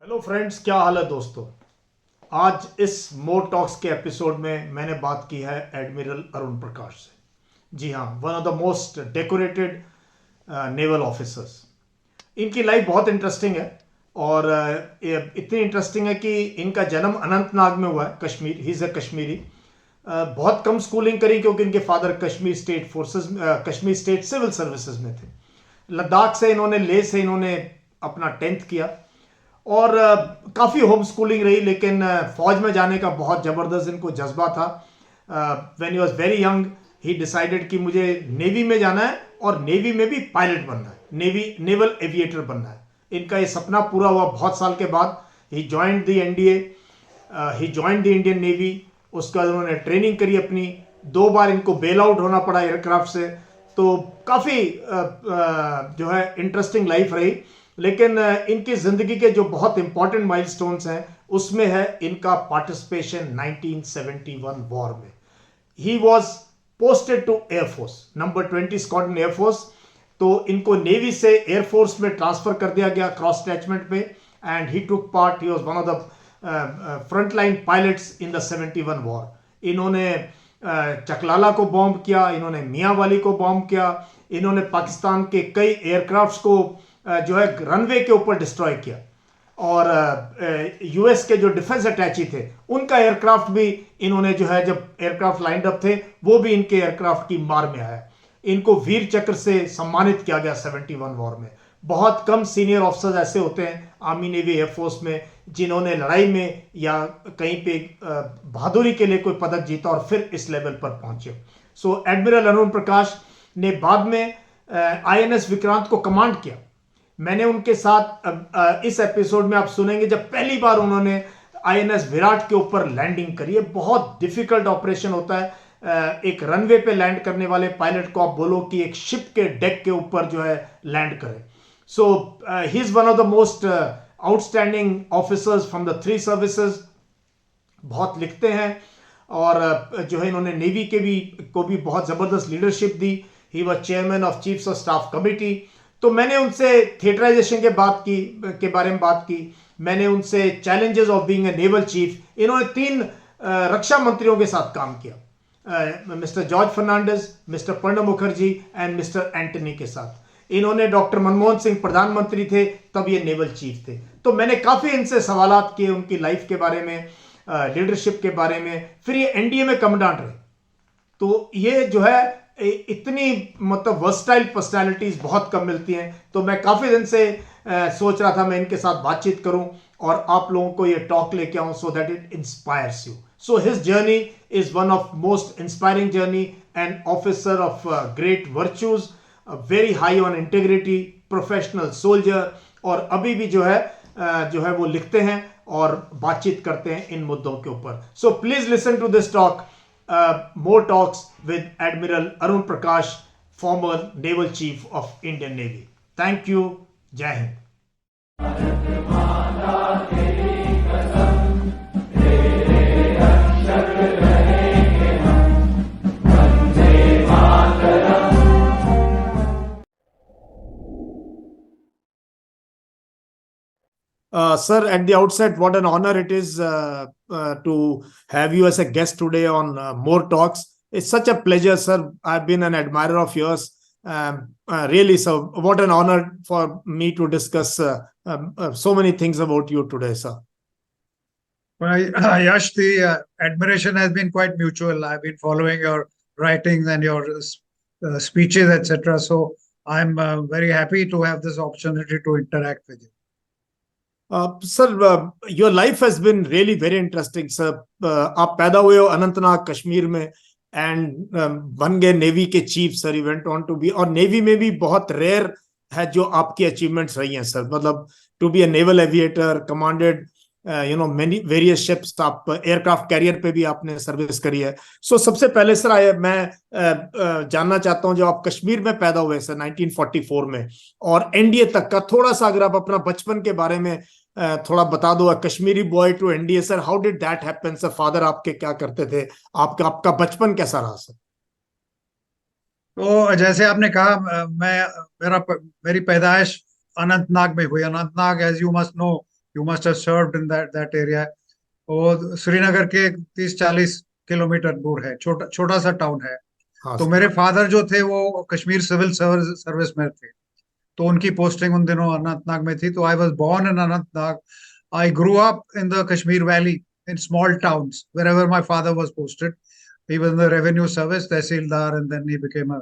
Hello friends, क्या हाल है दोस्तों। आज इस मोर टॉक्स के एपिसोड में मैंने बात की है एडमिरल अरुण प्रकाश से। जी हाँ, one of the most decorated naval officers. इनकी लाइफ बहुत इंटरेस्टिंग है और इतनी इंटरेस्टिंग है कि इनका जन्म अनंतनाग में हुआ है, Kashmir. He is a Kashmiri. बहुत कम स्कूलिंग करी क्योंकि इनके father Kashmir state forces Kashmir state civil services में थे। लद्दाख से इन्होंने, लेह से इन्होंने अपना 10th किया और काफ़ी होम स्कूलिंग रही, लेकिन फौज में जाने का बहुत ज़बरदस्त इनको जज्बा था। When he was very young he decided कि मुझे नेवी में जाना है और नेवी में भी पायलट बनना है, नेवल एविएटर बनना है। इनका ये सपना पूरा हुआ बहुत साल के बाद। He joined the NDA, he joined the Indian navy. उसके बाद उन्होंने ट्रेनिंग करी अपनी। 2 बार इनको बेल आउट होना पड़ा एयरक्राफ्ट से। तो काफ़ी जो है इंटरेस्टिंग लाइफ रही। लेकिन इनकी जिंदगी के जो बहुत इंपॉर्टेंट माइलस्टोन्स हैं उसमें है इनका पार्टिसिपेशन 1971 वॉर में। He was posted to air force, number 20 squadron air force. तो इनको नेवी से एयरफोर्स में ट्रांसफर कर दिया गया क्रॉस अटैचमेंट में, and he took part. He was one of the front line pilots in the 71 war. इन्होंने चकलाला को बॉम्ब किया, इन्होंने मियांवाली को बॉम्ब किया, इन्होंने पाकिस्तान के कई एयरक्राफ्ट्स को जो है रनवे के ऊपर डिस्ट्रॉय किया। और यूएस के जो डिफेंस अटैची थे उनका एयरक्राफ्ट भी इन्होंने जो है, जब एयरक्राफ्ट लाइंड अप थे वो भी इनके एयरक्राफ्ट की मार में आया। इनको वीर चक्र से सम्मानित किया गया 71 वॉर में। बहुत कम सीनियर ऑफिसर्स ऐसे होते हैं आर्मी, नेवी, एयरफोर्स में जिन्होंने लड़ाई में या कहीं पे बहादुरी के लिए कोई पदक जीता और फिर इस लेवल पर पहुंचे। सो एडमिरल अरुण प्रकाश ने बाद में आईएनएस विक्रांत को कमांड किया। मैंने उनके साथ इस एपिसोड में आप सुनेंगे जब पहली बार उन्होंने आईएनएस विराट के ऊपर लैंडिंग करी है। बहुत डिफिकल्ट ऑपरेशन होता है। एक रनवे पे लैंड करने वाले पायलट को आप बोलो कि एक शिप के डेक के ऊपर जो है लैंड करे। So he is one of the most outstanding officers from the 3 services. बहुत लिखते हैं और जो है इन्होंने नेवी को भी बहुत जबरदस्त leadership the. He was chairman of chiefs of staff committee. तो मैंने उनसे थिएटराइजेशन के बारे में बात की। मैंने उनसे challenges of being a naval chief. इन्होंने 3 रक्षा मंत्रियों के साथ काम किया, mister George Fernandes, mister Pranab Mukherjee and mister Antony के साथ। इन्होंने डॉक्टर मनमोहन सिंह प्रधानमंत्री थे तब ये नेवल चीफ थे। तो मैंने काफ़ी इनसे सवालात किए उनकी लाइफ के बारे में, लीडरशिप के बारे में। फिर ये एनडीए में कमांडेंट रहे। तो ये जो है इतनी मतलब वर्सटाइल पर्सनालिटीज बहुत कम मिलती हैं। तो मैं काफ़ी दिन से सोच रहा था मैं इनके साथ बातचीत करूं और आप लोगों को ये टॉक लेके आऊं so that it inspires you. So his journey is one of most inspiring journey. An officer of great virtues, very high on integrity, professional soldier. और अभी भी जो है वो लिखते हैं और बातचीत करते हैं इन मुद्दों के ऊपर। So please listen to this talk, More Talks with Admiral Arun Prakash, former Naval Chief of Indian Navy. Thank you. Jai Hind. Sir, at the outset, what an honor it is to have you as a guest today on More Talks. It's such a pleasure, sir. I've been an admirer of yours. Really, sir, what an honor for me to discuss so many things about you today, sir. Well, Yash, the admiration has been quite mutual. I've been following your writings and your speeches, etc. So I'm very happy to have this opportunity to interact with you. Sir, your life has been really very interesting, sir. आप पैदा हुए हो अनंतनाग कश्मीर में and बन गए navy के chief, sir. You went on to be, और navy में भी बहुत रेयर है जो आपकी अचीवमेंट्स रही हैं, सर. मतलब to be a naval aviator, commanded many various ships, आप एयरक्राफ्ट कैरियर पे भी आपने सर्विस करी है. सो सबसे पहले सर मैं जानना चाहता हूं, जब आप कश्मीर में पैदा हुए सर 1944 में और एनडीए तक का, थोड़ा सा अगर आप अपना बचपन के बारे में थोड़ा बता दो. Kashmiri boy to NDA, sir, how did that happen sir? Father आपके क्या करते थे? आपका बचपन कैसा रहा सर? तो जैसे आपने कहा, मेरी पैदाइश अनंतनाग में हुई. Anantnag, as you must know, You must have served in that area. वो श्रीनगर के 30-40 किलोमीटर दूर है, छोटा छोटा सा टाउन है. हाँ तो सर. मेरे फादर जो थे वो कश्मीर सिविल सर्विस में थे. तो उनकी पोस्टिंग उन दिनों अनंतनाग में थी. तो I was born in Anantnag. I grew up in the Kashmir valley in small towns wherever my father was posted. He was in the revenue service, Tehsildar, and then he became a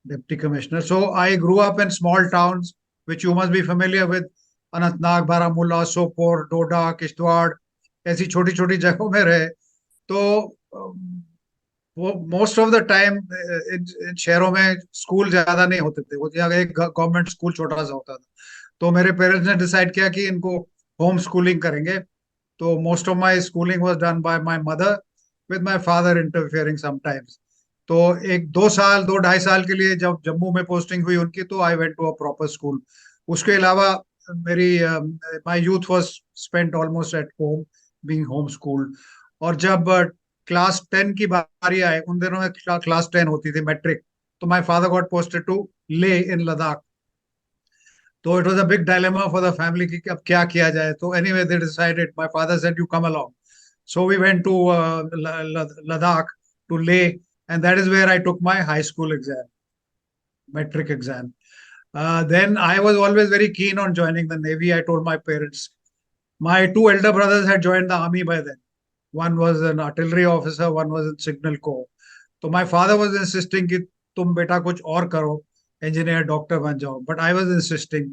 deputy commissioner. So I grew up in small towns, which you must be familiar with. Anantnag, Baramulla, Sopore, Doda, Kishtwar, ऐसी छोटी छोटी जगहों में रहे. तो वो most of the time इन शहरों में स्कूल ज्यादा नहीं होते थे. वो जगह एक गवर्नमेंट स्कूल छोटा सा होता था. तो मेरे पेरेंट्स ने डिसाइड किया कि इनको होम स्कूलिंग करेंगे. तो most of my schooling was done by my mother with my father interfering sometimes. तो एक 2 साल 2 ढाई साल के लिए जब जम्मू में पोस्टिंग हुई उनकी, तो I went to a proper school. उसके अलावा मेरी my youth was spent almost at home, being home schooled. और जब क्लास 10 की बारी आई, उन दिनों में क्लास 10 होती थी, मैट्रिक. तो my father got posted to Leh in Ladakh. तो it was a big dilemma for the family कि अब क्या किया जाए. तो anyway they decided, my father said you come along. So we went to Ladakh, to Leh, and that is where I took my high school exam, metric exam. Then I was always very keen on joining the Navy. I told my parents. My two elder brothers had joined the army by then. One was an artillery officer, one was in signal corps. So my father was insisting कि तुम बेटा कुछ और करो, engineer, doctor बन जाओ. But I was insisting.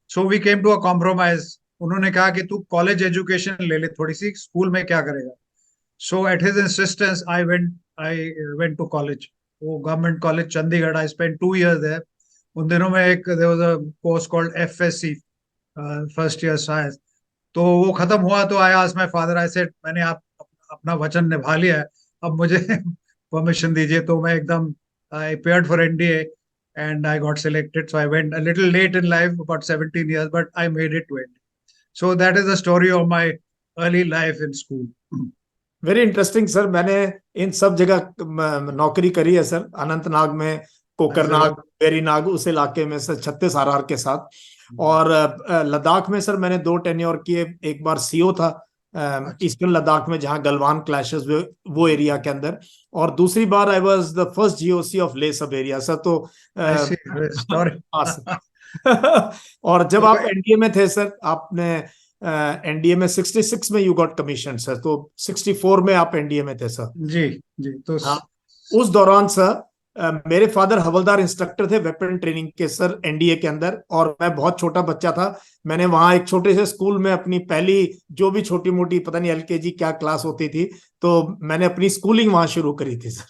So we came to a compromise. उन्होंने कहा कि तू कॉलेज एजुकेशन ले ले थोड़ी सी, स्कूल में क्या करेगा. So at his insistence, I went to college. वो government college Chandigarh. I spent 2 years there. उन दिनों में एक there was a course called FSC, first year science. तो वो खत्म हुआ तो I asked my father, I said मैंने आप अपना वचन निभा लिया है, अब मुझे परमिशन दीजिए. तो मैं एकदम I appeared for NDA and I got selected. So I went a little late in life, about 17 years, but I made it to NDA. So that is the story of my early life in school. Very interesting sir. मैंने इन सब जगह नौकरी करी है sir. Anantnag में, कोकरनाग, वेरीनाग, उस इलाके में सर 36 आरआर के साथ. और लद्दाख में सर मैंने 2 टेन्योर किए. एक बार सीओ था ईस्टर्न लद्दाख में, जहां गलवान क्लैशेस हुए, वो एरिया के अंदर. और दूसरी बार I was the first GOC of Leh sub area sir. तो हाँ सर. और जब आप एनडीए में थे सर, आपने एनडीए में 66 में यू गॉट कमीशन सर. तो 64 में आप एनडीए में थे सर. जी जी. तो हाँ, उस दौरान सर मेरे फादर हवलदार इंस्ट्रक्टर थे वेपन ट्रेनिंग के सर, एनडीए के अंदर. और मैं बहुत छोटा बच्चा था. मैंने वहां एक छोटे से स्कूल में अपनी पहली, जो भी छोटी मोटी पता नहीं एलकेजी क्या क्लास होती थी, तो मैंने अपनी स्कूलिंग वहां शुरू करी थी सर.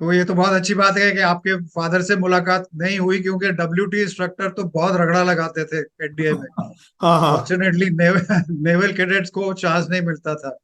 तो ये तो बहुत अच्छी बात है कि आपके फादर से मुलाकात नहीं हुई, क्योंकि डब्ल्यूटी इंस्ट्रक्टर तो बहुत रगड़ा लगाते थे एनडीए में. हाँ हाँ. फॉर्चुनेटली नेवल कैडेट्स को चांस नहीं मिलता था.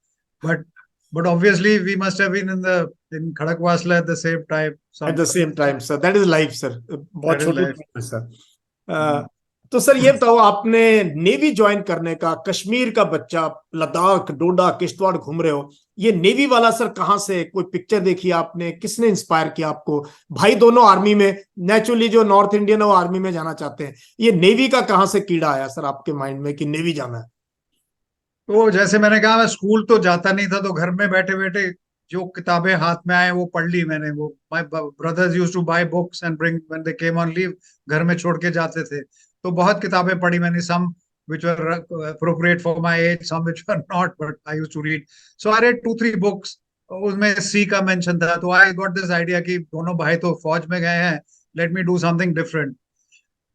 But but obviously we must have been in Khadakwasla at the same time. At the same time, sir. That is life, sir. बहुत That is छोटी life. उम्र में सर. तो सर ये बताओ, आपने नेवी ज्वाइन करने का, कश्मीर का बच्चा, लद्दाख, डोडा, किश्तवाड़ घूम रहे हो, ये नेवी वाला सर कहाँ से, कोई पिक्चर देखी आपने, किसने इंस्पायर किया आपको? भाई दोनों आर्मी में, नेचुरली जो नॉर्थ इंडियन है वो आर्मी में जाना चाहते हैं. ये नेवी का कहाँ से कीड़ा आया सर आपके माइंड में कि नेवी जाना है? तो जैसे मैंने कहा, मैं स्कूल तो जाता नहीं था. तो घर में बैठे बैठे जो किताबें हाथ में आए वो पढ़ ली मैंने. वो my brothers used to buy books and bring when they came on leave. घर में छोड़ के जाते थे. तो बहुत किताबें पढ़ी मैंने. सम which were appropriate for my age, some which were not, but I used to read. So I read 2-3 books. उसमें सी का मेंशन था. तो आई गॉट दिस आइडिया कि दोनों भाई तो फौज में गए हैं, let me do something different.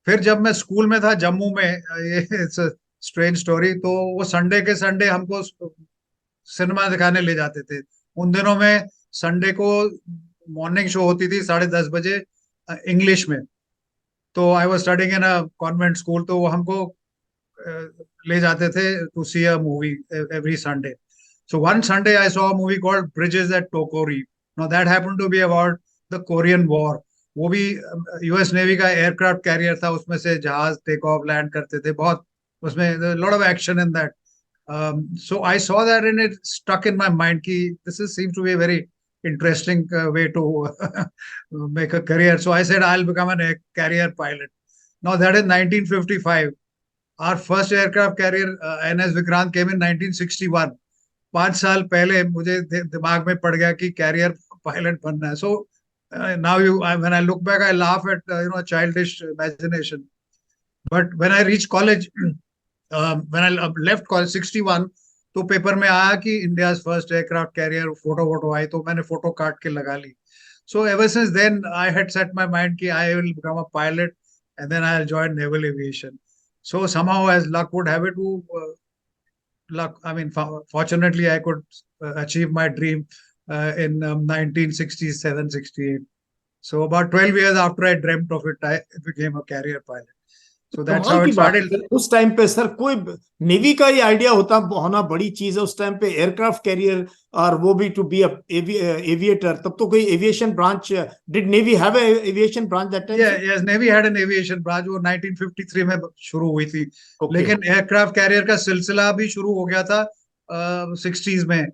फिर जब मैं स्कूल में था जम्मू में, ये स्ट्रेंज स्टोरी, तो वो संडे के संडे हमको सिनेमा दिखाने ले जाते थे. उन दिनों में संडे को मॉर्निंग शो होती थी 10:30 बजे इंग्लिश में. तो I was studying in a convent school. तो वो हमको ले जाते थे to see a movie every Sunday. So one Sunday I saw a movie called Bridges at Toko Ri. Now that happened to be about the Korean war. वो भी US navy का aircraft carrier था. उसमें से जहाज टेक ऑफ लैंड करते थे. बहुत उसमें lot of action in that. So I saw that and it stuck in my mind कि this seems to be a very interesting way to make a career. So I said I'll become a carrier pilot. Now that is 1955. our first aircraft carrier NS Vikrant came in 1961. 5 साल पहले मुझे दिमाग में पड़ गया कि career pilot बनना है. So now when I look back, I laugh at childish imagination. But when I reached college, when I left college 61, तो पेपर में आया कि India first aircraft carrier, photo वोटो आई तो मैंने फोटो काट के लगा ली. So ever since then, I had set my mind कि I will become a pilot and then I'll join naval aviation. So somehow, as luck would have it, fortunately, I could achieve my dream in 1967, 68. So about 12 years after I dreamt of it, I became a carrier pilot. So that's कमाल how की it बात है started. Sir. उस time पे sir कोई navy का ही idea होना बड़ी चीज है. उस टाइम पे एयरक्राफ्ट कैरियर और वो भी टू बी एविएटर. तब तो कोई aviation branch, did navy have a aviation branch that time? Yes, Navy had an aviation branch. वो 1953 में शुरू हुई थी. लेकिन एयरक्राफ्ट कैरियर का सिलसिला भी शुरू हो गया था 60s में.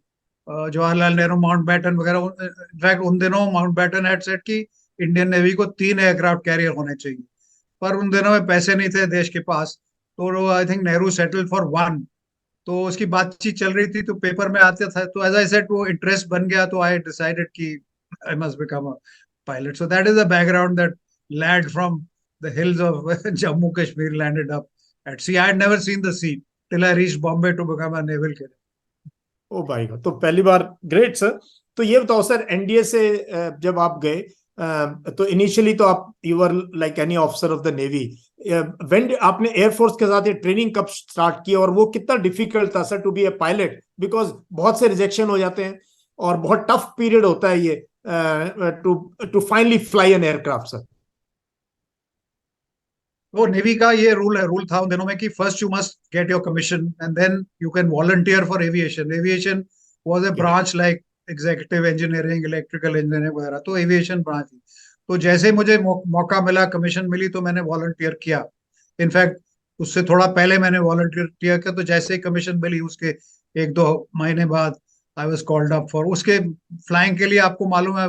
जवाहरलाल नेहरू, माउंटबेटन वगैरह. इनफैक्ट उन दिनों माउंटबेटन हैड सेड कि इंडियन नेवी को 3 एयरक्राफ्ट कैरियर होने चाहिए, पर उन दिनों में पैसे नहीं थे देश के पास. तो I think Nehru settle for 1. तो उसकी बातचीत चल रही थी तो पेपर में आते था. तो एज आई सेड वो इंटरेस्ट बन गया. तो आई डिसाइडेड कि I must become a pilot. So that is the background, that lad from the hills of Jammu Kashmir landed up at sea. I had never seen the sea till I reached Bombay to become a naval cadet. ओ भाई, तो पहली बार. Great sir. तो ये बताओ sir, NDA से जब आप गए तो इनिशियली तो आप you were like any officer of the navy. When आपने एयरफोर्स के साथ ये ट्रेनिंग कब स्टार्ट की और वो कितना डिफिकल्ट था sir to be a pilot? Because बहुत से रिजेक्शन हो जाते हैं और बहुत टफ पीरियड होता है ये to finally fly an aircraft sir. वो नेवी का ये रूल था उन दिनों में कि first you must get your commission and then you can volunteer for aviation. Aviation was a branch like executive engineering, electrical engineering वगैरह. तो एविएशन ब्रांच थी. तो जैसे मुझे मौका मिला, कमीशन मिली, तो मैंने वॉलंटियर किया. इनफैक्ट उससे थोड़ा पहले मैंने वॉलंटियर किया. तो जैसे ही कमीशन मिली उसके 1-2 महीने बाद I was called up for उसके फ्लाइंग के लिए. आपको मालूम है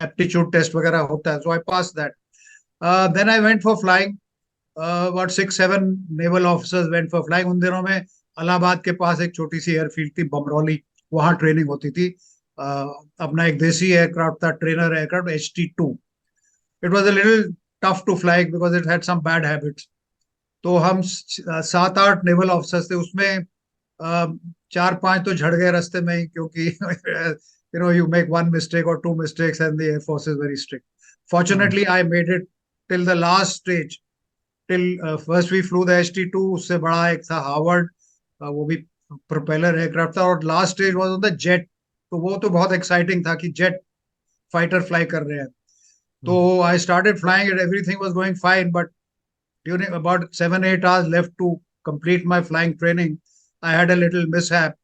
एप्टीट्यूड टेस्ट वगैरह होता है. So I pass that. Then I went for flying. about 6-7 naval officers went for flying. उन दिनों में इलाहाबाद के पास एक छोटी सी एयरफील्ड थी बमरौली, वहां ट्रेनिंग होती थी. अपना एक देसी एयरक्राफ्ट था, trainer aircraft HT2. It was a little tough to fly because it had some bad habits. तो हम 7-8 नेवल ऑफिसर्स थे उसमें. 4-5 तो झड़ गए रास्ते में ही, क्योंकि you make one mistake or 2 mistakes and the air force is very strict. Fortunately I made it till the last stage. Till first we flew the HT2. उससे बड़ा एक था हार्वर्ड, वो भी प्रोपेलर एयरक्राफ्ट था. और last stage was on the jet. तो वो तो बहुत एक्साइटिंग था कि जेट फाइटर फ्लाई कर रहे हैं. तो I started flying it. Everything was going fine, but during about 7-8 hours left to complete my flying training, I had a little mishap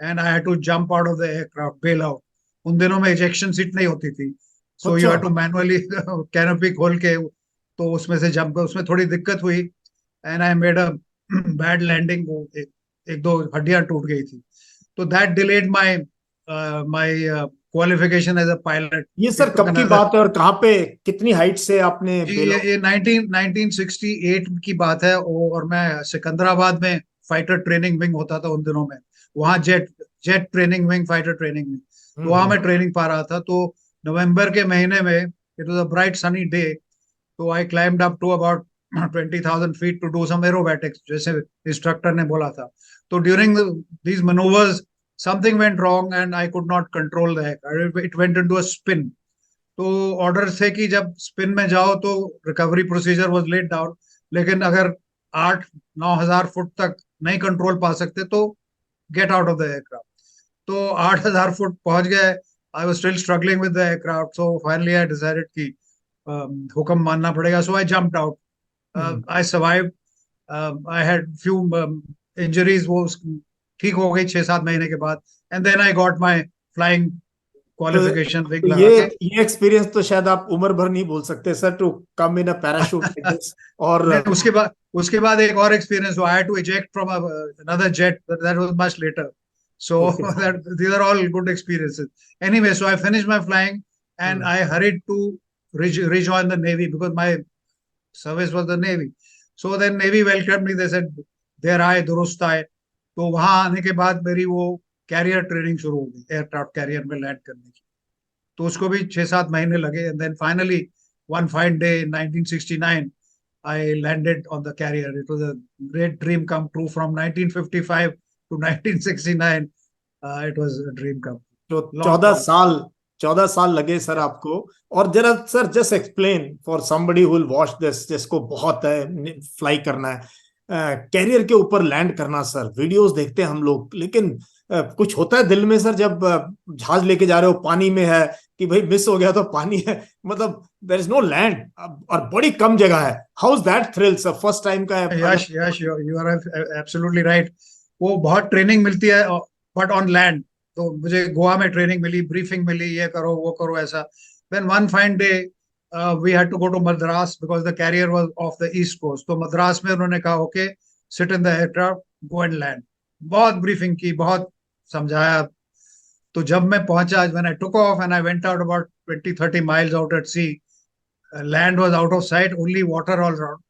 and I had to jump out of the aircraft, bail out. उन दिनों में ejection seat नहीं होती थी. So you had to manually canopy खोल के, तो उसमें से जंप, उसमें थोड़ी दिक्कत हुई. And I made a bad landing. एक दो हड्डियां टूट गई थी. तो that delayed my my qualification as a pilot. ये सर कब की बात है और कहाँ पे, कितनी हाइट से आपने जी, ये 1968 की बात है. और मैं सिकंदराबाद में फाइटर ट्रेनिंग विंग होता था उन दिनों में. वहाँ jet jet training wing, fighter training wing. तो वहाँ मैं ट्रेनिंग पा रहा था. तो नवंबर के महीने में, it was a bright sunny day. तो I climbed up to about 20,000 feet to do some aerobatics, जैसे इंस्ट्रक्टर ने बोला था. तो during these maneuvers something went wrong and I could not control the aircraft. It went into a spin. तो order थे कि जब स्पिन में जाओ तो recovery procedure was laid down. लेकिन अगर 8-9 हजार फुट तक नहीं कंट्रोल पा सकते तो get out of the aircraft. तो 8 हजार फुट पहुंच गए. I was still struggling with the aircraft. So finally I decided कि हुक्म मानना पड़ेगा. So I jumped out. I survive. I had few injuries. वो ठीक हो गई 6-7 महीने के बाद. And then I got my flying qualification wing तो लगा के. ये एक्सपीरियंस तो शायद आप उम्र भर नहीं भूल सकते sir, to come in a parachute. और उसके बाद एक और एक्सपीरियंस हुआ. I had to eject from another jet. That was much later. So that these are all good experiences. Anyway, so I finished my flying and I hurried to rejoin the Navy because my service was the Navy. So then Navy welcomed me. They said, there आए दुरुस्त आए. तो वहां आने के बाद मेरी वो कैरियर ट्रेनिंग शुरू हो गई, एयरक्राफ्ट कैरियर में लैंड करने की. तो उसको भी 6-7 महीने लगे. And then finally one fine day in 1969 I landed on the carrier. It was a great dream come true from 1955 to 1969. It was a dream come तो true. Long time. 14 साल लगे सर आपको. और जरा sir just explain for somebody who will watch this, जिसको बहुत है fly करना है, कैरियर के ऊपर लैंड करना. सर वीडियोस देखते हैं हम लोग, लेकिन कुछ होता है दिल में सर जब जहाज लेके जा रहे हो, पानी में है कि भाई मिस हो गया तो पानी है, मतलब देयर इज नो लैंड और बड़ी कम जगह है. How is that thrill sir, first time का है? Yash Yash you are absolutely right. वो बहुत ट्रेनिंग मिलती है बट ऑन लैंड. तो मुझे गोवा में ट्रेनिंग मिली, ब्रीफिंग मिली, ये करो वो करो ऐसा. Then one fine day we had to go to Madras because the carrier was off the east coast. तो मद्रास में उन्होंने कहा okay sit in the aircraft, go and land. बहुत ब्रीफिंग की, बहुत समझाया. तो जब मैं पहुंचा, when I took off and I went out about 20-30 miles out at sea, land was out of sight, only water all around.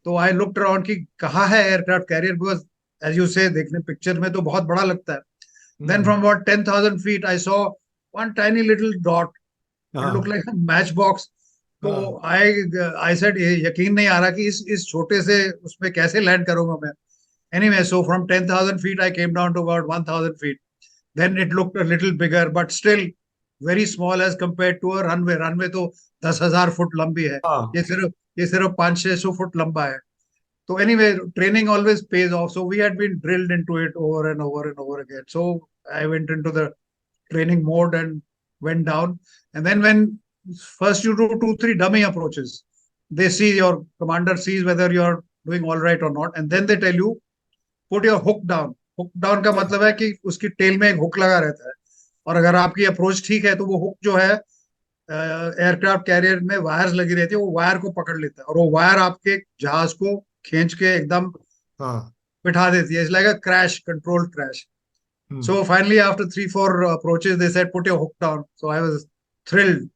तो I looked around कि कहाँ है aircraft carrier, because as you say देखने picture में तो बहुत बड़ा लगता है. Then from about 10,000 feet I saw one tiny little dot. It look like a match box I said ये यकीन नहीं आ रहा कि इस छोटे से उसमें कैसे लैंड करूंगा मैं. Anyway, so from 10,000 feet I came down to about 1,000 feet. Then it looked a little bigger, but still very small as compared to a runway. Runway तो 10,000 फुट लंबी है. ये सिर्फ 500-600 फुट लंबा है. So anyway, training always pays off. So we had been drilled into it over and over and over again. So I went into the training mode and went down. And then when first you do 2-3 dummy approaches, they see, your commander sees whether you're doing all right or not. And then they tell you, put your hook down. Hook down का मतलब है कि उसकी tell में एक hook लगा रहता है, और अगर आपकी अप्रोच ठीक है तो वो हुक जो है एयरक्राफ्ट कैरियर में वायर्स लगी रहती है, वो वायर को पकड़ लेता है और वो वायर आपके जहाज को खींच के एकदम बिठा देती है. It's like a crash, controlled crash. So finally after 3-4 approaches they said put your hook down. So I was thrilled.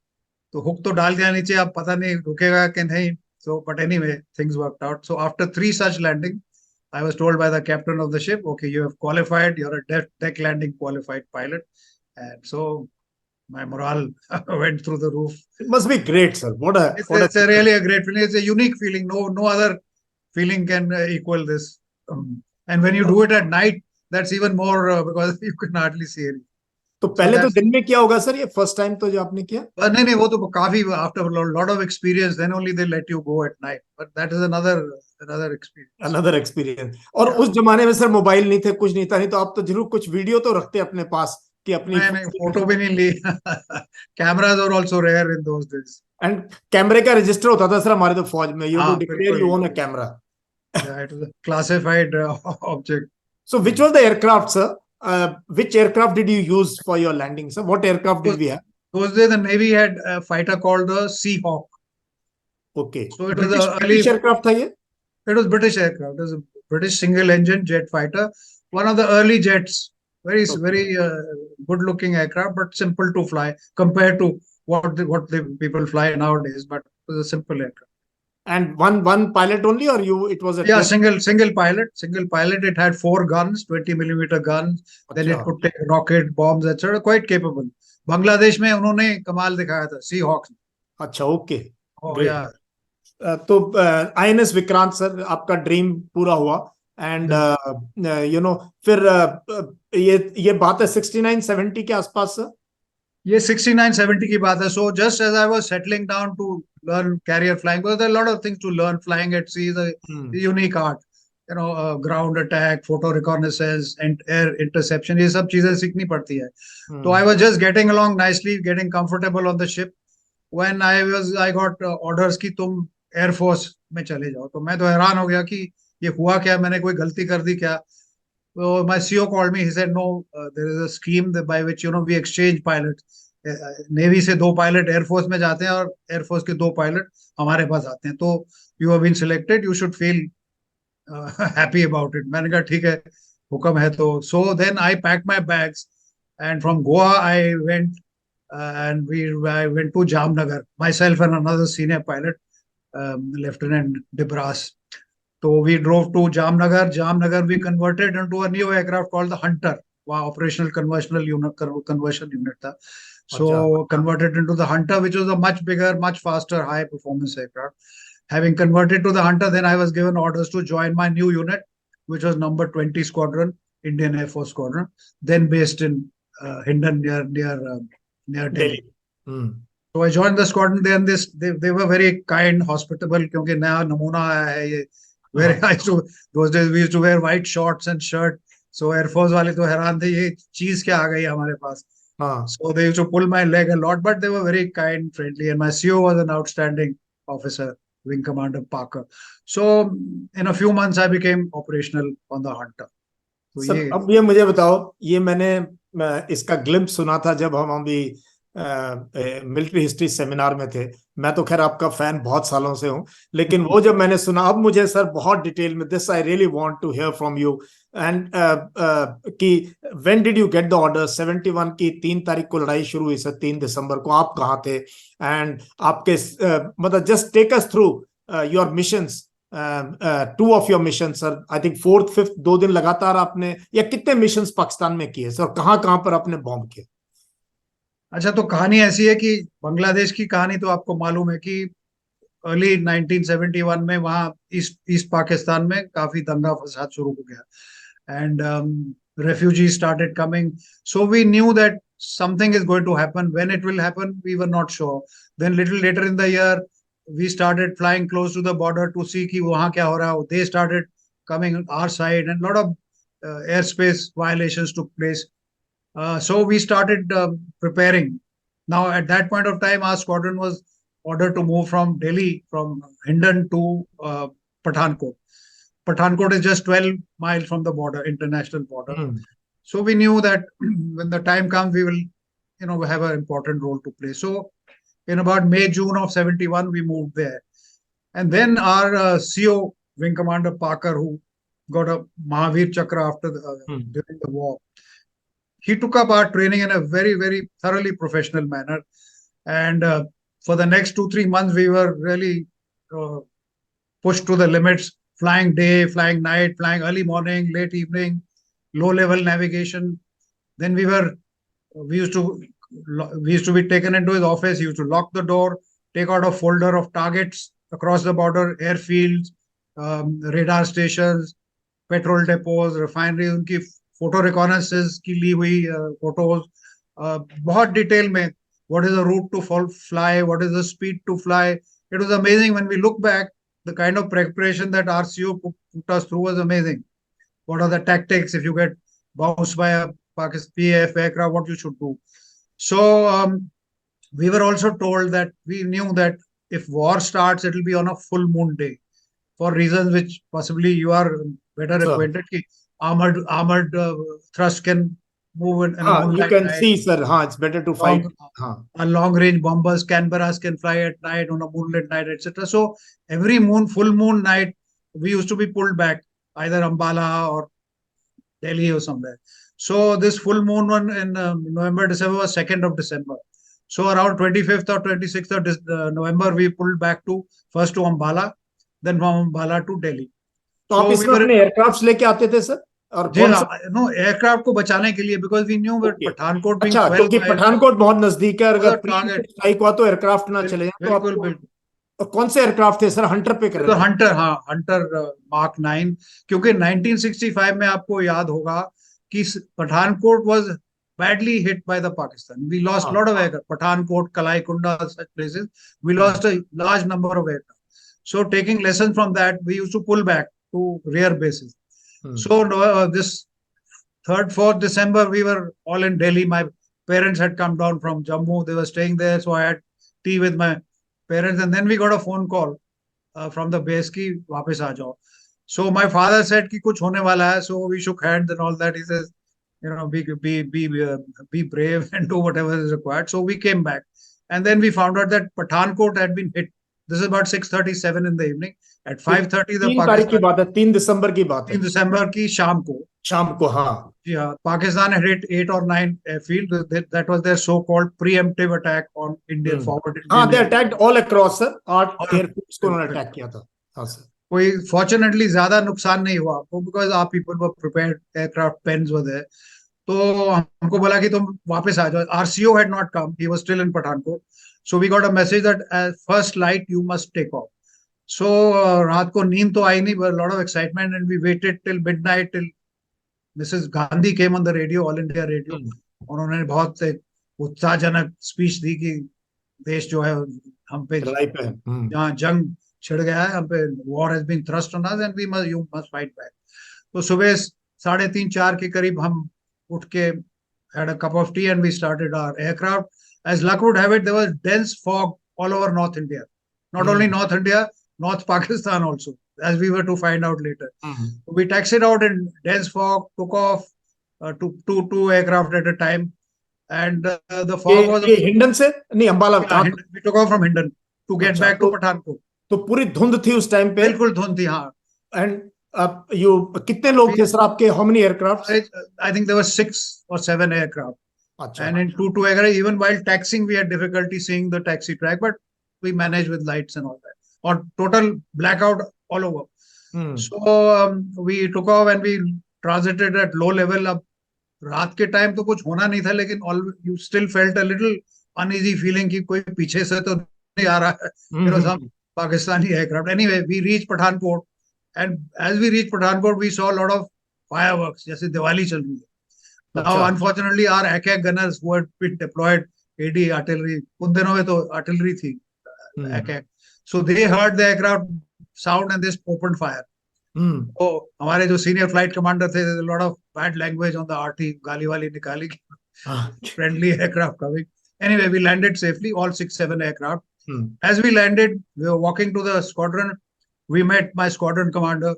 तो हुक तो डाल दिया नीचे, अब पता नहीं रुकेगा कि नहीं. So but anyway things worked out. So after 3 such landing I was told by the captain of the ship, okay, you have qualified, you're a deck landing qualified pilot. And so my morale went through the roof. It must be great, sir. It's a really a great feeling. It's a unique feeling. No other feeling can equal this. And when you do it at night, that's even more because you can hardly see anything. तो पहले तो दिन में किया होगा sir, ये first time तो जो आपने किया? नहीं, वो तो काफी after lot of experience then only they let you go at night. But that is another experience. और उस जमाने में सर मोबाइल नहीं थे, कुछ नहीं था, नहीं तो आप तो जरूर कुछ वीडियो तो रखते अपने पास कि अपनी. नहीं, फोटो भी नहीं ली. Cameras are also rare in those days. And कैमरे का रजिस्टर होता था सर हमारे तो फौज में. You to declare you own a camera. It was a classified object. So which was the aircraft sir? Which aircraft did you use for your landing, sir? What aircraft did we have? Those days, the Navy had a fighter called the Seahawk. Okay. So it was British aircraft था ये? It was British aircraft. It was a British single-engine jet fighter. One of the early jets. Very good-looking aircraft, but simple to fly compared to what the people fly nowadays. But it was a simple aircraft. And one pilot only, or it was a single pilot. It had 4 guns, 20mm guns. Then it could take rocket bombs, etc. Quite capable. Bangladesh में उन्होंने कमाल दिखाया था Seahawks. अच्छा, okay. तो INS Vikrant sir, आपका dream पूरा हुआ. एंड फिर ये बात है 69-70 के आसपास सर. ये 69-70 की बात है. So just as I was settling down to learn carrier flying, because there are a lot of things to learn. Flying at sea is a unique art. Ground attack, photo reconnaissance, and air interception. ये सब चीजें सीखनी पड़ती है. So I was just getting along nicely, getting comfortable on the ship. When I got orders कि तुम Airforce में चले जाओ. तो मैं तो हैरान हो गया कि ये हुआ क्या, मैंने कोई गलती कर दी क्या. So my CEO called me. He said, "No, there is a scheme by which we exchange pilots. Navy से 2 पायलट एयरफोर्स में जाते हैं और एयरफोर्स के 2 पायलट हमारे पास आते हैं. तो you have been selected. You should feel happy about it." मैंने कहा ठीक है, हुक्म है तो. So then I packed my bags, and from Goa I went and I went to Jamnagar. Myself and another senior pilot, Lieutenant Debras. So we drove to Jamnagar. Jamnagar we converted into a new aircraft called the Hunter. Operational conversion unit था. अच्छा So converted into the Hunter, which was a much bigger, much faster, high performance aircraft. Having converted to the Hunter, then I was given orders to join my new unit, which was number 20 Squadron, Indian Air Force Squadron, then based in Hindon near Delhi Delhi. So I joined the squadron there, and they were very kind, hospitable. क्योंकि नया नमूना आया है ये. Very I used to those days we used to wear white shorts and shirt. So Air Force वाले तो हैरान थे ये चीज क्या आ गई हमारे पास. हाँ So they used to pull my leg a lot, but they were very kind, friendly, and my CO was an outstanding officer, Wing Commander Parker. So in a few months I became operational on the Hunter. So sir अब ये मुझे बताओ, ये मैंने इसका glimpse सुना था जब हम अभी मिलिट्री हिस्ट्री सेमिनार में थे. मैं तो खैर आपका फैन बहुत सालों से हूं, लेकिन वो जब मैंने सुना, अब मुझे सर बहुत डिटेल में, this I really want to hear from you. And कि when did you get the order? 71 की 3 तारीख को लड़ाई शुरू हुई सर, 3 दिसंबर को. आप कहाँ थे? एंड आपके मतलब just take us through your missions, 2 of your mission sir. I think 4th 5th 2 दिन लगातार आपने, या कितने मिशंस पाकिस्तान में किए सर, कहाँ कहाँ पर आपने बॉम्ब किए? अच्छा, तो कहानी ऐसी है कि बांग्लादेश की कहानी तो आपको मालूम है कि अर्ली 1971 में वहाँ ईस्ट ईस्ट पाकिस्तान में काफी दंगा फसाद शुरू हो गया. And refugees started coming. So we knew that something is going to happen. When it will happen, we were not sure. Then little later in the year, we started flying close to the border to see कि वहाँ क्या हो रहा है. They started coming our side, and a lot of airspace violations took place. So we started preparing. Now at that point of time, our squadron was ordered to move from Delhi, from Hindon to Pathankot. Pathankot is just 12 miles from the border, international border. So we knew that when the time comes, we will, have an important role to play. So in about May, June of 71, we moved there. And then our CO, Wing Commander Parker, who got a Mahavir Chakra after during the war, he took up our training in a very, very thoroughly professional manner. And for the next 2-3 months, we were really pushed to the limits. Flying day, flying night, flying early morning, late evening, low-level navigation. Then we used to be taken into his office. He used to lock the door, take out a folder of targets across the border, airfields, radar stations, petrol depots, refineries. उनकी photo reconnaissance की ली हुई photos, बहुत detail में. What is the route to fly? What is the speed to fly? It was amazing when we look back. The kind of preparation that RCO put us through was amazing. What are the tactics if you get bounced by a Pakistan PAF aircraft? What you should do? So we were also told that we knew that if war starts, it will be on a full moon day, for reasons which possibly you are better acquainted. Armored thrust can move in a moonlight you can night. see, sir. It's better to fight. Long range bombers, Canberras can fly at night on a moonlit night, etc. So every full moon night, we used to be pulled back, either Ambala or Delhi or somewhere. So this full moon one in November, December was 2nd of December. So around 25th or 26th of November, we pulled back first to Ambala, then from Ambala to Delhi. तो आप इसमें अपने aircraft लेके आते थे sir? और जी हाँ, no aircraft को बचाने के लिए, because we knew Pathankot being 12 क्योंकि पठानकोट बहुत नजदीक है, अगर स्ट्राइक हुआ तो एयरक्राफ्ट ना चले जाए. तो बिल्कुल. कौन से एयरक्राफ्ट थे सर? हंटर पे कर रहे थे? हंटर, हाँ, हंटर मार्क 9. क्योंकि 1965 में आपको याद होगा कि Pathankot was badly hit by the Pakistan. We lost a lot of aircraft. Pathankot, Kalai Kunda, such places. We lost a large number of aircraft. So taking lessons from that, we used to pull back to rear bases. So this 3rd, 4th December, we were all in Delhi. My parents had come down from Jammu. They were staying there. So I had tea with my parents. And then we got a phone call from the base ki वापस आ जाओ. So my father said कि कुछ होने वाला है. So we shook hands and all that. He says, be brave and do whatever is required. So we came back. And then we found out that Pathankot had been hit. This is about 6:37 in the evening. At 5:30, the 3 तारीख की बात है, 3 दिसंबर की बात है. 3 दिसंबर की शाम को. हाँ. Yeah, Pakistan had hit 8 or 9 airfield. That was their so-called preemptive attack on Indian forward. They attacked all across, sir. 8 airfields को उन्होंने अटैक किया था. हाँ सर. कोई फॉर्चुनेटली ज्यादा नुकसान नहीं हुआ आपको, बिकॉज आप people were prepared, aircraft pens were there. तो हमको बोला कि तुम वापस आ जाओ। RCO had not come, he was still in Pathankot. So we got a message that first light you must take off. सो रात को नींद तो आई नहीं, but lot of excitement, and we waited till midnight, till Mrs Gandhi came on the radio, All India Radio. Hmm, उन्होंने बहुत एक उत्साहजनक स्पीच दी कि देश जो है हम पे, लड़ाई पे है। जहाँ जंग छिड़ गया है हम पे, war has been thrust on us and we must, you must fight back. तो सुबह 3:30-4 के करीब हम उठ के had a cup of tea and we started our aircraft. As luck would have it, there was dense fog all over North India. Not only hmm, North India, North Pakistan also, as we were to find out later. Hmm. We taxied out in dense fog, took off two aircraft at a time, and the ये fog was, ये हिंडन से नहीं, Ambala yeah, कहाँ? we took off from Hindon to get अच्छा, back to Pathankot. तो पूरी धुंध थी उस टाइम पे। बिल्कुल धुंध थी, हाँ। एंड यू कितने लोग We, थे सर आपके? How many aircraft? I think there were 6 or 7 aircraft. अच्छा। And in two aircraft, even while taxiing, we had difficulty seeing the taxi track, but we managed with lights and all that. Or total blackout all over. Hmm, So we took off and we transited at low level. अब रात के time तो कुछ होना नहीं था, लेकिन all you still felt a little uneasy feeling कि कोई पीछे से तो नहीं आ रहा है. हम्म, It was some Pakistani aircraft. Anyway, we reached Pathankot, and as we reached Pathankot, we saw a lot of fireworks, जैसे दिवाली चल रही है. Now, अच्छा। unfortunately, our AK gunners who had been deployed, AD artillery, उन दिनों में तो artillery थी, हम्म, AK. So they heard the aircraft sound and they opened fire. हम्म, तो हमारे जो senior flight commander थे, there's a lot of bad language on the RT, गाली वाली निकाली, हाँ, friendly aircraft coming. Anyway, we landed safely, all 6-7 aircraft. Hmm, As we landed, we were walking to the squadron. We met my squadron commander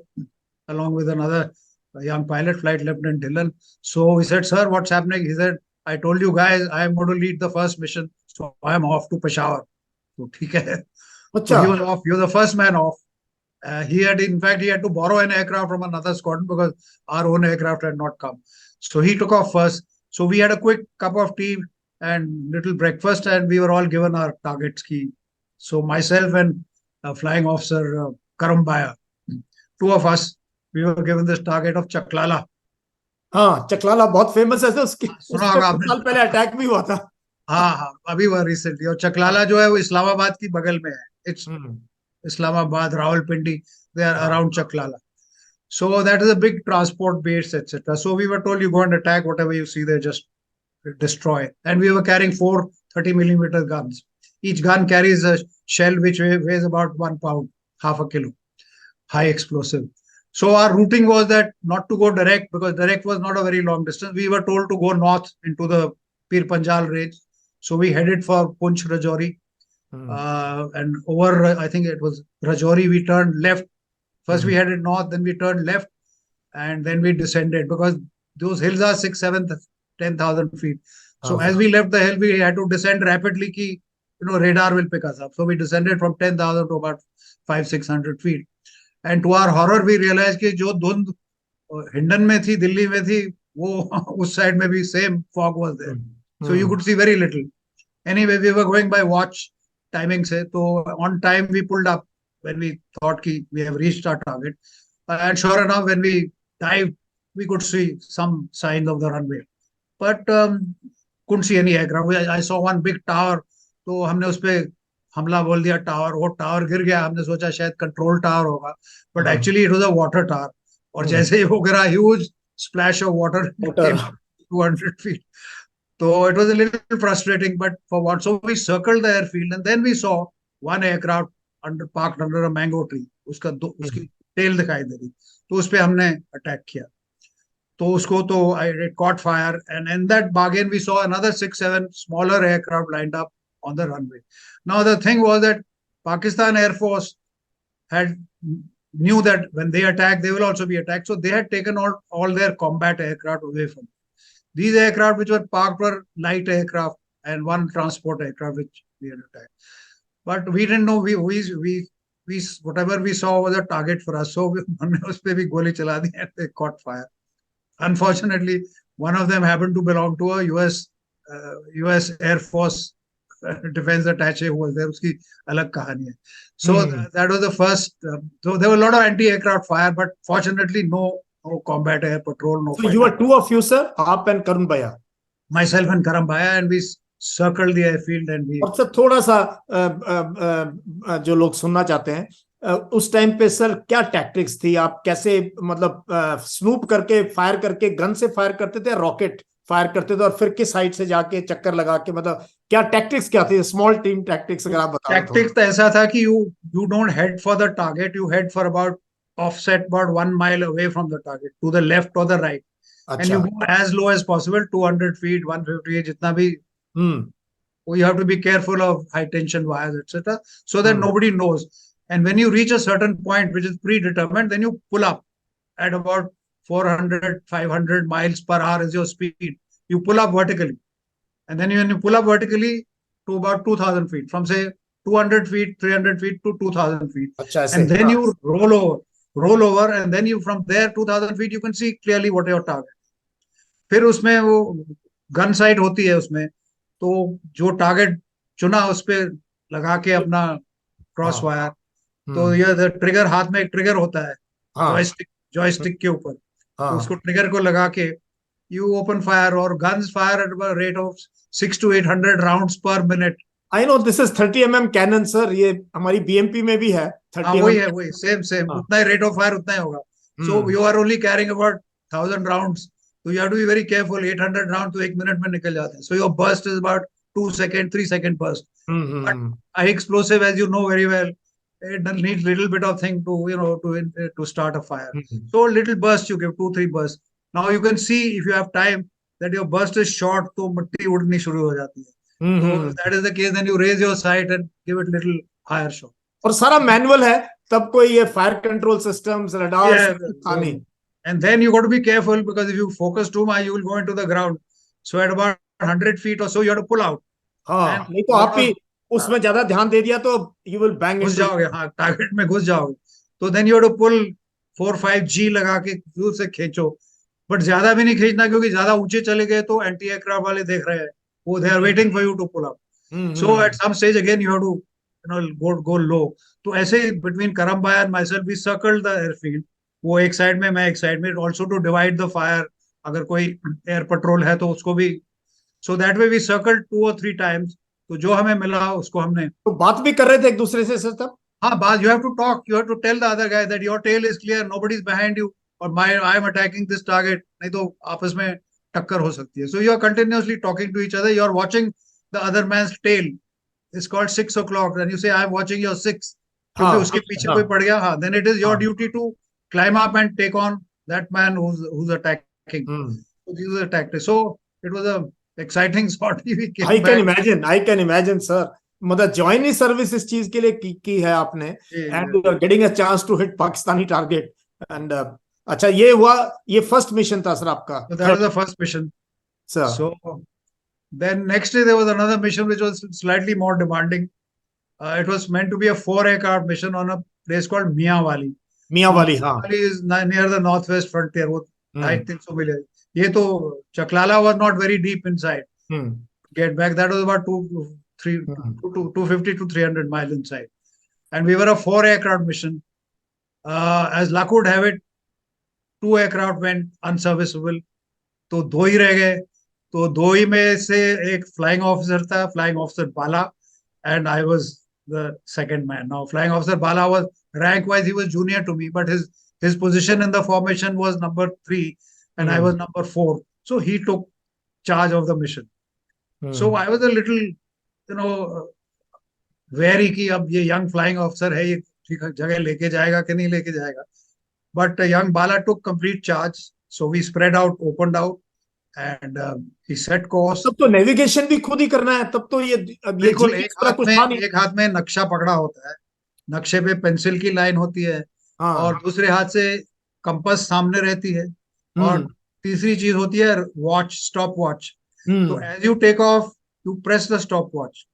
along with another young pilot, Flight Lieutenant Dillon. So we said, "Sir, what's happening?" He said, "I told you guys I am going to lead the first mission, so I am off to Peshawar." So, ठीक है. So अच्छा। he was off. He was the first man off. He had, in fact, he had to borrow an aircraft from another squadron because our own aircraft had not come. So he took off first. So we had a quick cup of tea and little breakfast, and we were all given our targets key. So myself and flying officer Karumbaya, two of us, we were given this target of Chaklala. हाँ, चकलाला बहुत famous है sir, उसकी उस सुना पे होगा कुछ आपने. साल पहले अटैक भी हुआ था। हाँ हाँ, अभी वह रिसेंटली. और चकलाला हाँ। जो है वो इस्लामाबाद की बगल में है. It's hmm, Islamabad, Rawalpindi, they are हाँ, around Chaklala. So that is a big transport base, etc. So we were told, you go and attack whatever you see there, just destroy. And we were carrying 4 30 millimeter guns. Each gun carries a shell which weighs about 1 pound, half a kilo, high explosive. So our routing was that not to go direct, because direct was not a very long distance. We were told to go north into the Pir Panjal range. So we headed for Punch Rajouri. Hmm, And over, I think it was Rajouri, we turned left. First we hmm, headed north, then we turned left, and then we descended because those hills are 6, 7, 10,000 feet. हाँ So as sir. we left the hill, we had to descend rapidly. Ki, radar will pick us up. So we descended from 10,000 to about 500-600 feet. And to our horror, we realized कि जो धुंध हिंडन में थी, दिल्ली में थी, वो उस side में भी same fog was there. Hmm, So you could see very little. Anyway, we were going by watch timing se. So on time we pulled up when we thought ki we have reached our target. And sure enough, when we dived, we could see some signs of the runway. But couldn't see any aircraft. I saw one big tower. तो हमने उस पे हमला बोल दिया tower. वो tower गिर गया. हमने सोचा शायद कंट्रोल टावर होगा. But हाँ, actually it was a water tower. और हम्म, जैसे ही वो गिरा, huge splash of water motor. came 200 feet. So it was a little frustrating, but for what? So we circled the airfield, and then we saw one aircraft parked under a mango tree. उसकी tail दिखाई दे रही. तो उस पे हमने attack किया. तो उसको तो it caught fire, and in that bargain we saw another 6-7 smaller aircraft lined up on the runway. Now the thing was that Pakistan Airforce had knew that when they attack, they will also be attacked. So they had taken all their combat aircraft away from them. These aircraft which were parked were light aircraft and one transport aircraft which we had attacked. But we didn't know we whatever we saw was a target for us. So we उस पे भी गोली चला दी and they caught fire. Unfortunately, one of them happened to belong to a US Air Force defense attaché who was there, उसकी अलग कहानी है. So that was the first. So there were a lot of anti-aircraft fire, but fortunately no combat air patrol, no So fighter. you were two of you, sir, आप and Karun Bhaiya. Myself and Karam Bhaiya, and we circled the airfield and we. और sir थोड़ा सा जो लोग सुनना चाहते हैं, उस टाइम पे सर क्या टैक्टिक्स थी, आप कैसे मतलब स्नूप करके फायर करके गन से फायर करते थे, रॉकेट फायर करते थे, और फिर किस साइड से जाके चक्कर लगा के, मतलब क्या टैक्टिक्स क्या थी, स्मॉल टीम टैक्टिक्स अगर आप बता. टैक्टिक्स तो ऐसा था कि you don't head for the target, you head for about offset about 1 mile away from the target, to the left or the right, and you go as low as possible, 200 feet, 150 feet, जितना भी. You have to be careful of high tension wires, etc., so that nobody knows. And when you reach a certain point which is predetermined, then you pull up at about 400, 500 miles per hour is your speed. You pull up vertically. And then when you pull up vertically to about 2000 feet, from say 200 feet, 300 feet to 2000 feet. And then you roll over, and then you from there 2000 feet, you can see clearly what your target. फिर उसमें वो gun site होती है उसमें, तो जो target चुना उस पे लगा के अपना क्रॉस वायर, तो ये ट्रिगर, हाथ में एक ट्रिगर होता है जॉयस्टिक के ऊपर, तो उसको ट्रिगर को लगा के यू ओपन फायर, और guns fire at a rate of 600 to 800 rounds per minute. I know this is 30 mm cannon sir, ये हमारी बीएमपी में भी है 30 वही है, वही सेम उतना ही रेट ऑफ फायर उतना ही होगा. So you are only carrying about 1000 rounds, so you have to be very careful. 800 rounds to 1 minute में निकल जाते हैं. So your burst is about 2 second, 3 second burst. But high explosive, as you know very well, it needs little bit of thing to start a fire. So little burst you give, 2-3 bursts. Now you can see if you have time that your burst is short, तो मिट्टी उड़नी शुरू हो जाती है. So if that is the case, then you raise your sight and give it little higher shot. और सारा manual है, तब कोई ये फायर कंट्रोल सिस्टम्स, रडार नहीं. And then you got to be careful, because if you focus too much, you will go into the ground. So at about 100 feet or so, you have to pull out. हाँ, नहीं तो आप भी उसमें ज्यादा ध्यान दे दिया तो you will bang घुस जाओगे, हाँ, टारगेट में घुस जाओगे. तो then you have to pull 4-5 G लगा के दूर से खींचो, बट ज्यादा भी नहीं खींचना, क्योंकि ज्यादा ऊंचे चले गए तो एंटी एयरक्राफ्ट वाले देख रहे हैं, वो they are waiting for you to pull up. So at some stage again you have to go low. तो ऐसे ही between Karam Bhaiya and myself we circled the airfield. वो एक साइड में, मैं एक साइड में, also to divide the fire, अगर कोई एयर पेट्रोल है तो उसको भी. So that way we circle 2 or 3 times. तो जो हमें मिला उसको हमने, तो बात भी कर रहे थे एक दूसरे से सर तब. हाँ, बात, you have to talk, you have to tell the other guy that your tail is clear, nobody is behind you, और I am attacking this target, नहीं तो आपस में टक्कर हो सकती है. So you are continuously talking to each other, you are watching the other man's tail. It's called 6 o'clock, and you say I am watching your 6, क्योंकि उसके पीछे कोई पड़ गया, हाँ, then it is your duty to climb up and take on that man who's attacking. So these are the tactics. So it was a exciting sortie. I can imagine, sir. मतलब joining service इस चीज के लिए की है आपने, and you are getting a chance to hit Pakistani target. And अच्छा, ये हुआ, ये first mission था सर आपका. So that was the first mission, sir. So then next day there was another mission which was slightly more demanding. It was meant to be a 4 aircraft mission on a place called Mianwali. Mianwali, हाँ, is near the northwest frontier. वो 350 मिले. ये तो Chaklala was not very deep inside. Get back, that was about 250 to 300 miles inside, and we were a 4 aircraft mission. As luck would have it, 2 aircraft went unserviceable, तो 2 ही रह गए. तो 2 ही में से एक flying officer था, flying officer Bala, and I was the second man. Now flying officer Bala was, rank wise he was junior to me, but his position in the formation was number 3 and I was number 4, so he took charge of the mission. So I was a little wary कि अब ये young flying officer है, ये ठीक जगह लेके जाएगा कि नहीं लेके जाएगा. But young Bala took complete charge, so we spread out, opened out, and he set course. तब तो नेविगेशन भी खुद ही करना है, तब तो ये बिल्कुल, एक हाथ में नक्शा पकड़ा होता है, नक्शे पे पेंसिल की लाइन होती है, और दूसरे हाथ से कंपास सामने रहती है, और तीसरी चीज होती है वॉच, स्टॉप वॉच. तो as you take off you press the stop watch,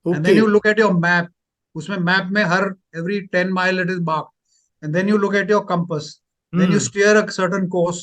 and then you look at your map. उसमें मैप में हर every 10 mile it is marked, and then you look at your compass, then you steer a certain course.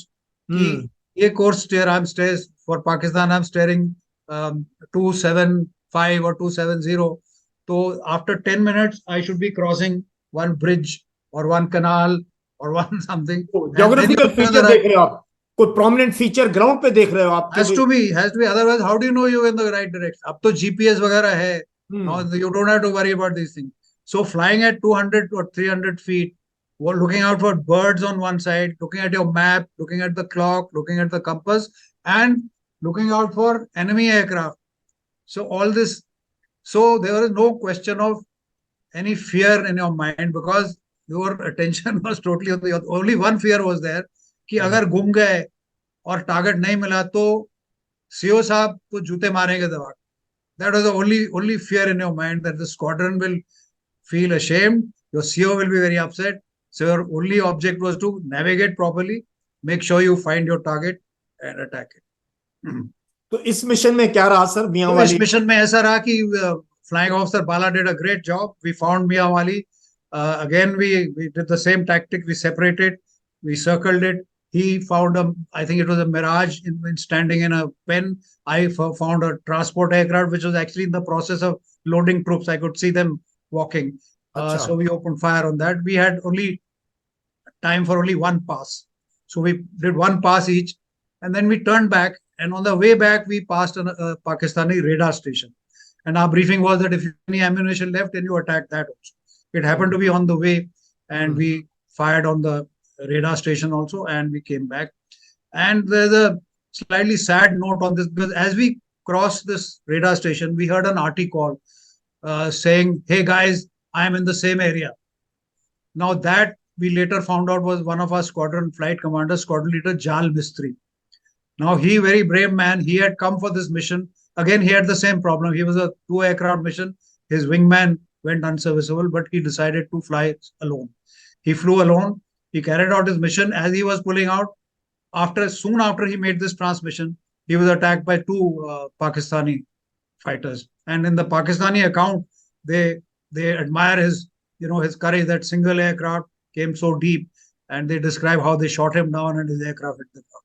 कि ये course steer, I'm steering for Pakistan, I'm steering 27 265 or 270. So after 10 minutes, I should be crossing one bridge or one canal or one something. And then geographical you're in the feature right. देख रहे हो आप, कोई prominent feature ground पे देख रहे हो आप? Has to be. Otherwise, how do you know you're in the right direction? अब तो GPS वगैरह है. Now you don't have to worry about these things. So flying at 200 or 300 feet, while looking out for birds on one side, looking at your map, looking at the clock, looking at the compass, and looking out for enemy aircraft. So all this, so there is no question of any fear in your mind because your attention was totally on the only one fear was there कि अगर गुम गए और target नहीं मिला तो CO साहब को जूते मारेंगे दबा. That was the only fear in your mind that the squadron will feel ashamed. Your CO will be very upset. So your only object was to navigate properly, make sure you find your target and attack it. तो इस mission में क्या रहा sir मियां तो वाली? इस mission में ऐसा रहा कि flying officer Bala did a great job. We found Mia Wali. Again, we did the same tactic. We separated, we circled it. He found I think it was a Mirage standing in a pen. I found a transport aircraft which was actually in the process of loading troops. I could see them walking. So we opened fire on that. We had only time for only one pass. So we did one pass each, and then we turned back. And on the way back, we passed a Pakistani radar station. And our briefing was that if you have any ammunition left, then you attack that also. It happened to be on the way, and we fired on the radar station also, and we came back. And there's a slightly sad note on this because as we crossed this radar station, we heard an RT call saying, "Hey guys, I am in the same area." Now that we later found out was one of our squadron flight commanders, squadron leader Jal Mistri. Now he, very brave man, he had come for this mission. Again, he had the same problem. He was a 2 aircraft mission. His wingman went unserviceable, but he decided to fly alone. He flew alone. He carried out his mission. As he was pulling out, soon after he made this transmission, he was attacked by two Pakistani fighters. And in the Pakistani account, they admire his courage. That single aircraft came so deep, and they describe how they shot him down and his aircraft hit the ground.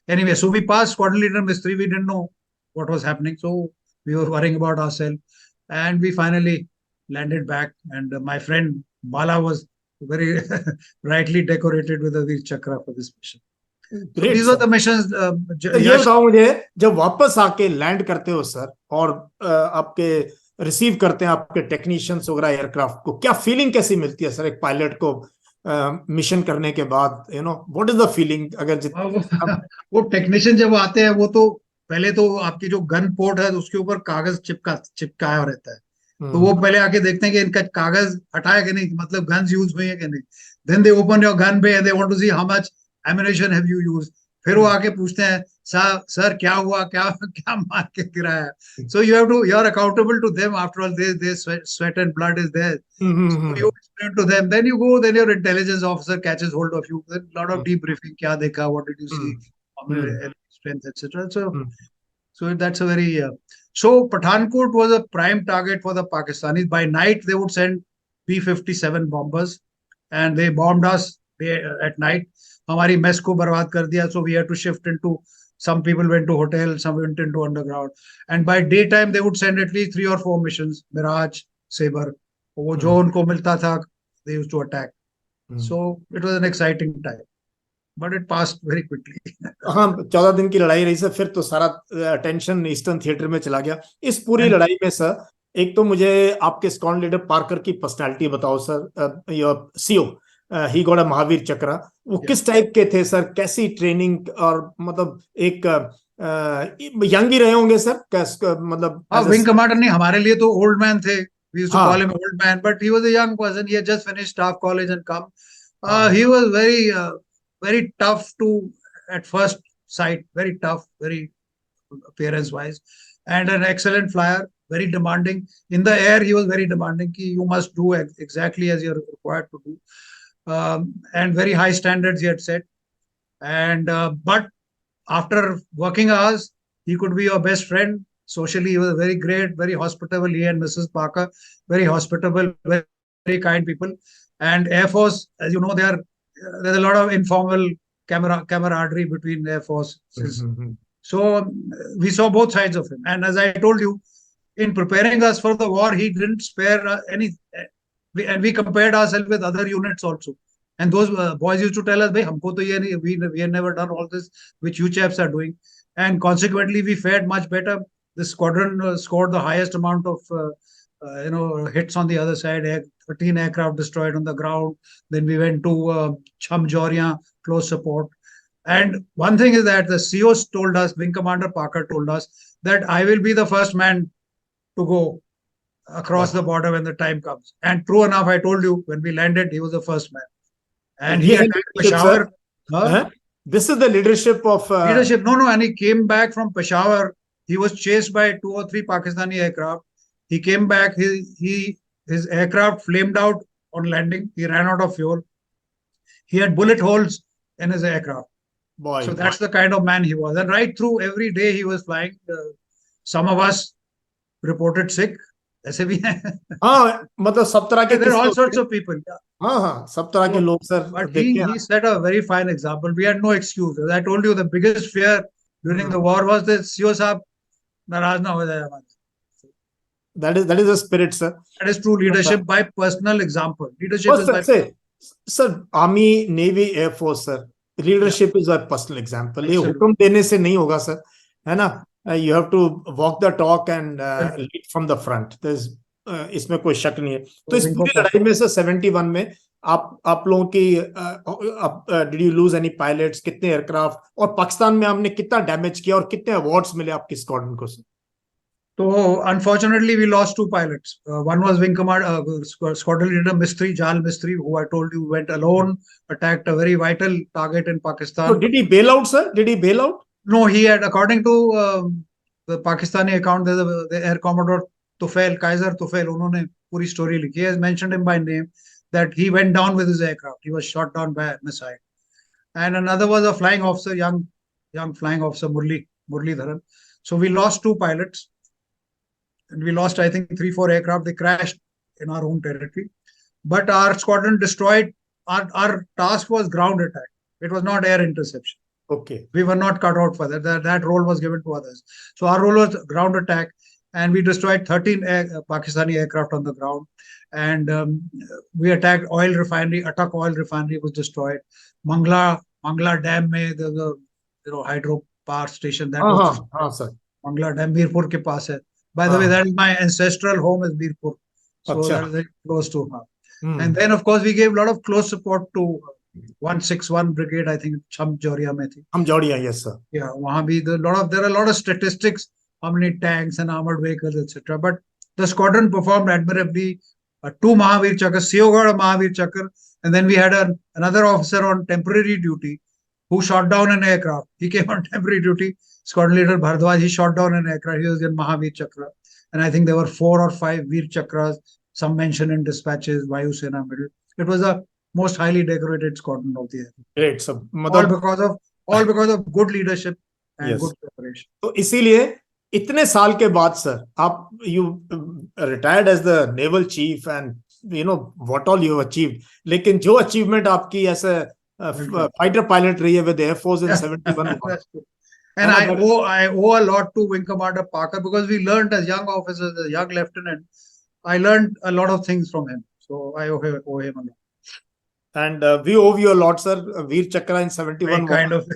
Anyway, so we passed squadron leader Mistri. We didn't know what was happening, so we were worrying about ourselves, and we finally landed back. And my friend Bala was very rightly decorated with a Veer Chakra for this mission. So these were the missions. तो ये बताओ मुझे, जब वापस आके land करते हो sir और आपके रिसीव करते हैं आपके टेक्नीशियंस वगैरह एयरक्राफ्ट को, क्या फीलिंग कैसी मिलती है सर एक पायलट को मिशन करने के बाद? What is the feeling? अगर वो टेक्नीशियन जब आते हैं वो तो पहले तो आपकी जो गन पोर्ट है उसके ऊपर कागज चिपकाया रहता है, तो वो पहले आके देखते हैं कि इनका कागज हटाया कि नहीं, मतलब गन्स यूज हुई है कि नहीं. Then they open your gun bay and they want to see how much ammunition have you used. फिर वो आके पूछते हैं सर क्या हुआ, क्या क्या मार के गिराया. So you are accountable to them. After all they sweat and blood is there. So you explain to them, then you go, then your intelligence officer catches hold of you. Then a lot of debriefing, kya dekha, what did you see, strength, etc. So that's a very so Pathankot was a prime target for the Pakistanis. By night they would send P-57 bombers, and they bombed us at night. हमारी mess को बर्बाद कर दिया. So we had to shift into, some people went to hotel, some went into underground. And by daytime they would send at least 3 or 4 missions, Mirage, Saber. वो जो उनको मिलता था, they used to attack. So it was an exciting time, but it passed very quickly. हाँ, 14 दिन की लड़ाई रही सर. फिर तो सारा अटेंशन ईस्टर्न थिएटर में चला गया. इस पूरी लड़ाई में सर, एक तो मुझे आपके स्क्वाड्रन लीडर पार्कर की पर्सनालिटी बताओ sir. Your CO, he got a Mahavir चक्र. वो किस टाइप के थे सर? कैसी ट्रेनिंग? और मतलब एक यंग ही रहे होंगे सर, मतलब विंग कमांडर नहीं, हमारे लिए तो ओल्ड मैन थे. We used to call him old man, but he was a young person. He had just finished staff college and come. He was very tough at first sight. Very tough, very appearance wise, and an excellent flyer. Very demanding. In the air, he was very demanding. You must do exactly as you're required to do. And very high standards he had set. And but after working hours, he could be your best friend. Socially, he was very great, very hospitable. He and Mrs. Parker, very hospitable, very, very kind people. And Air Force, as you know, there's a lot of informal camaraderie between Air Forces. So we saw both sides of him. And as I told you, in preparing us for the war, he didn't spare any. And we compared ourselves with other units also. And those boys used to tell us, "Bhai, humko to ye nahi, we have never done all this which you chaps are doing." And consequently, we fared much better. The squadron scored the highest amount of hits on the other side. 13 aircraft destroyed on the ground. Then we went to Chamjoriya, close support. And one thing is that the COs told us, Wing Commander Parker told us that I will be the first man to go across the border when the time comes. And true enough, I told you, when we landed, he was the first man. And he attacked Peshawar. This is the leadership of... leadership. No. And he came back from Peshawar. He was chased by 2 or 3 Pakistani aircraft. He came back. His aircraft flamed out on landing. He ran out of fuel. He had bullet holes in his aircraft. So that's the kind of man he was. And right through every day he was flying. Some of us reported sick. ऐसे भी हैं. हाँ, मतलब सब तरह के. There are all sorts of people. हाँ, सब तरह के लोग sir. But he set a very fine example. We had no excuse. As I told you, the biggest fear during the war was that CO साहब नाराज ना हो जाए हमारे. That is the spirit, sir. That is true leadership by personal example. Leadership is by... Sir, Army, Navy, Air Force, sir. Leadership is a personal example. ये हुक्म देने से नहीं होगा, sir. है ना? You have to walk the talk and lead from the front. इसमें कोई शक नहीं है. तो इस पूरी लड़ाई में सर 71 में आप लोगों की did you lose any pilots, कितने एयरक्राफ्ट, और पाकिस्तान में हमने कितना डैमेज किया और कितने अवार्ड्स मिले आपकी स्क्वाड्रन को sir? So unfortunately, we lost 2 pilots. One was Wing Commander, Squadron Leader Mistry, Jal Mistry, who I told you went alone, attacked a very vital target in Pakistan. So did he bail out, sir? Did he bail out? No, he had, according to the Pakistani account, the Air Commodore Tufail, Kaiser Tufail, उन्होंने पूरी story लिखी. He has mentioned him by name that he went down with his aircraft. He was shot down by a missile. And another was a flying officer, young flying officer, Murli Dharan. So we lost 2 pilots. And we lost, I think, 3-4 aircraft. They crashed in our own territory. But our squadron destroyed. Our task was ground attack. It was not air interception. Okay. We were not cut out for that. That role was given to others. So our role was ground attack. And we destroyed 13 Pakistani aircraft on the ground. And we attacked oil refinery. Attak oil refinery was destroyed. Mangla Dam, there's a hydro power station. That was sir. Mangla Dam, Birpur ke paas hai. By the way, that is my ancestral home is Birpur. So that is very close to her. And then, of course, we gave a lot of close support to 161 Brigade, I think, Chamjoriya mein thi. Chamjoriya, yes, sir. Yeah, wahan bhi there are a lot of statistics, how many tanks and armored vehicles, etc. But the squadron performed admirably. 2 Mahavir Chakra, CO got a Mahavir Chakra. And then we had another officer on temporary duty who shot down an aircraft. He came on temporary duty. Squadron leader Bhardwaj, he shot down an aircraft. He was in Mahavir Chakra. And I think there were 4 or 5 Veer Chakras, some mentioned in dispatches, Vayu Sena Medal. It was a most highly decorated squadron of the air. Great, sir. All because of good leadership and good preparation. So, इसीलिए इतने साल के बाद sir आप you retired as the naval chief and you know what all you have achieved. लेकिन जो achievement आपकी ऐसे fighter pilot रही है with the Air Force in 71. And I owe a lot to Wing Commander Parker because we learned as young officers, as young lieutenant, I learned a lot of things from him. So I owe him a lot. And we owe you a lot, sir. Veer Chakra in 71. Kind of.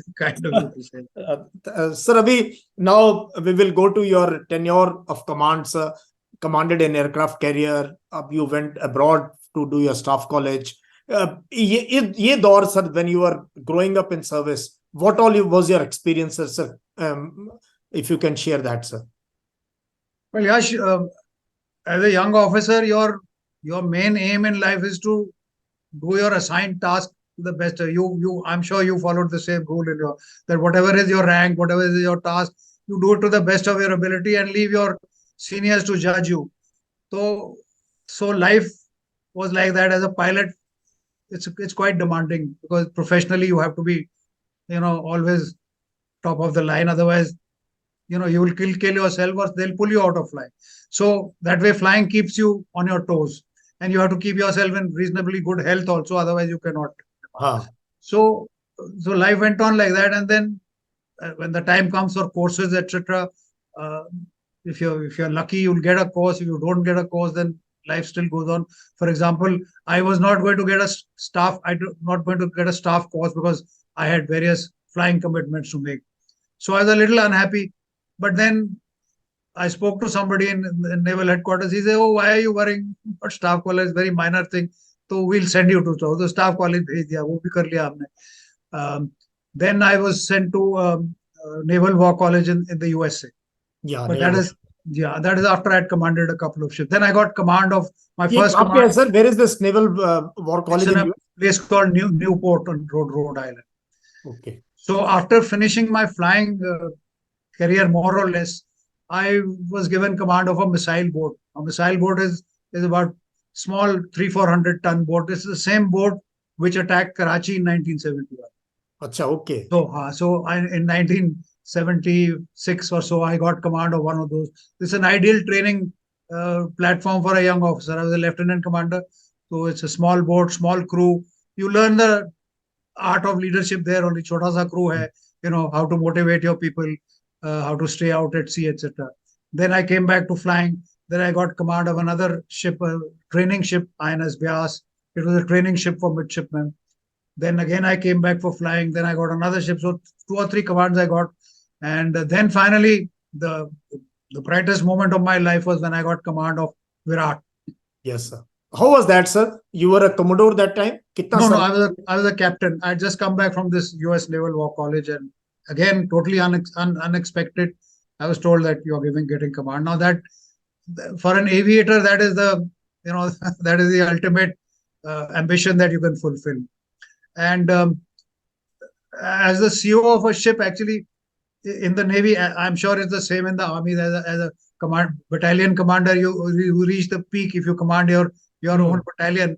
Sir, Abhi, now we will go to your tenure of command, sir. Commanded an aircraft carrier. You went abroad to do your staff college. Ye daur, sir, when you were growing up in service, what all was your experiences, sir? If you can share that, sir. Well, Yash, as a young officer, your main aim in life is to do your assigned task to the best. I'm sure you followed the same rule in that whatever is your rank, whatever is your task, you do it to the best of your ability and leave your seniors to judge you. So life was like that. As a pilot, it's quite demanding because professionally you have to be, always top of the line. Otherwise, you will kill yourself or they'll pull you out of flying. So that way flying keeps you on your toes. And you have to keep yourself in reasonably good health also, otherwise you cannot. So life went on like that. And then when the time comes for courses, etc., if you're lucky, you'll get a course. If you don't get a course, then life still goes on. For example, I was not going to get a staff. Not going to get a staff course because I had various flying commitments to make. So I was a little unhappy. But then I spoke to somebody in naval headquarters. He said, "Oh, why are you worrying about staff college? Very minor thing. So we'll send you to the staff college. भेज दिया, वो भी कर लिया हमने." Then I was sent to Naval War College in the USA. Yeah, But naval war. that is after I had commanded a couple of ships. Then I got command of my ये first कहाँ पे है command. Sir? Where is this naval war It's college in in a US? place called Newport on Rhode Island. Okay. So after finishing my flying career, more or less, I was given command of a missile boat. A missile boat is about small 300-400 ton boat. This is the same boat which attacked Karachi in 1971. अच्छा, okay. In 1976 or so, I got command of one of those. This is an ideal training platform for a young officer. I was a lieutenant commander, so it's a small boat, small crew. You learn the art of leadership there. Only chota sa crew hai. You know how to motivate your people, how to stay out at sea, etc. Then I came back to flying. Then I got command of another ship, a training ship, INS Vyas. It was a training ship for midshipmen. Then again, I came back for flying. Then I got another ship. So 2 or 3 commands I got. And then finally, the brightest moment of my life was when I got command of Virat. Yes, sir. How was that, sir? You were a commodore that time? कितना No, साल? I was a captain. I had just come back from this US Naval War College, and again, totally unexpected. I was told that you're getting command. Now that for an aviator, that is the that is the ultimate ambition that you can fulfill. And as the CEO of a ship, actually, in the Navy, I'm sure it's the same in the Army. As a battalion commander, you reach the peak if you command your own battalion.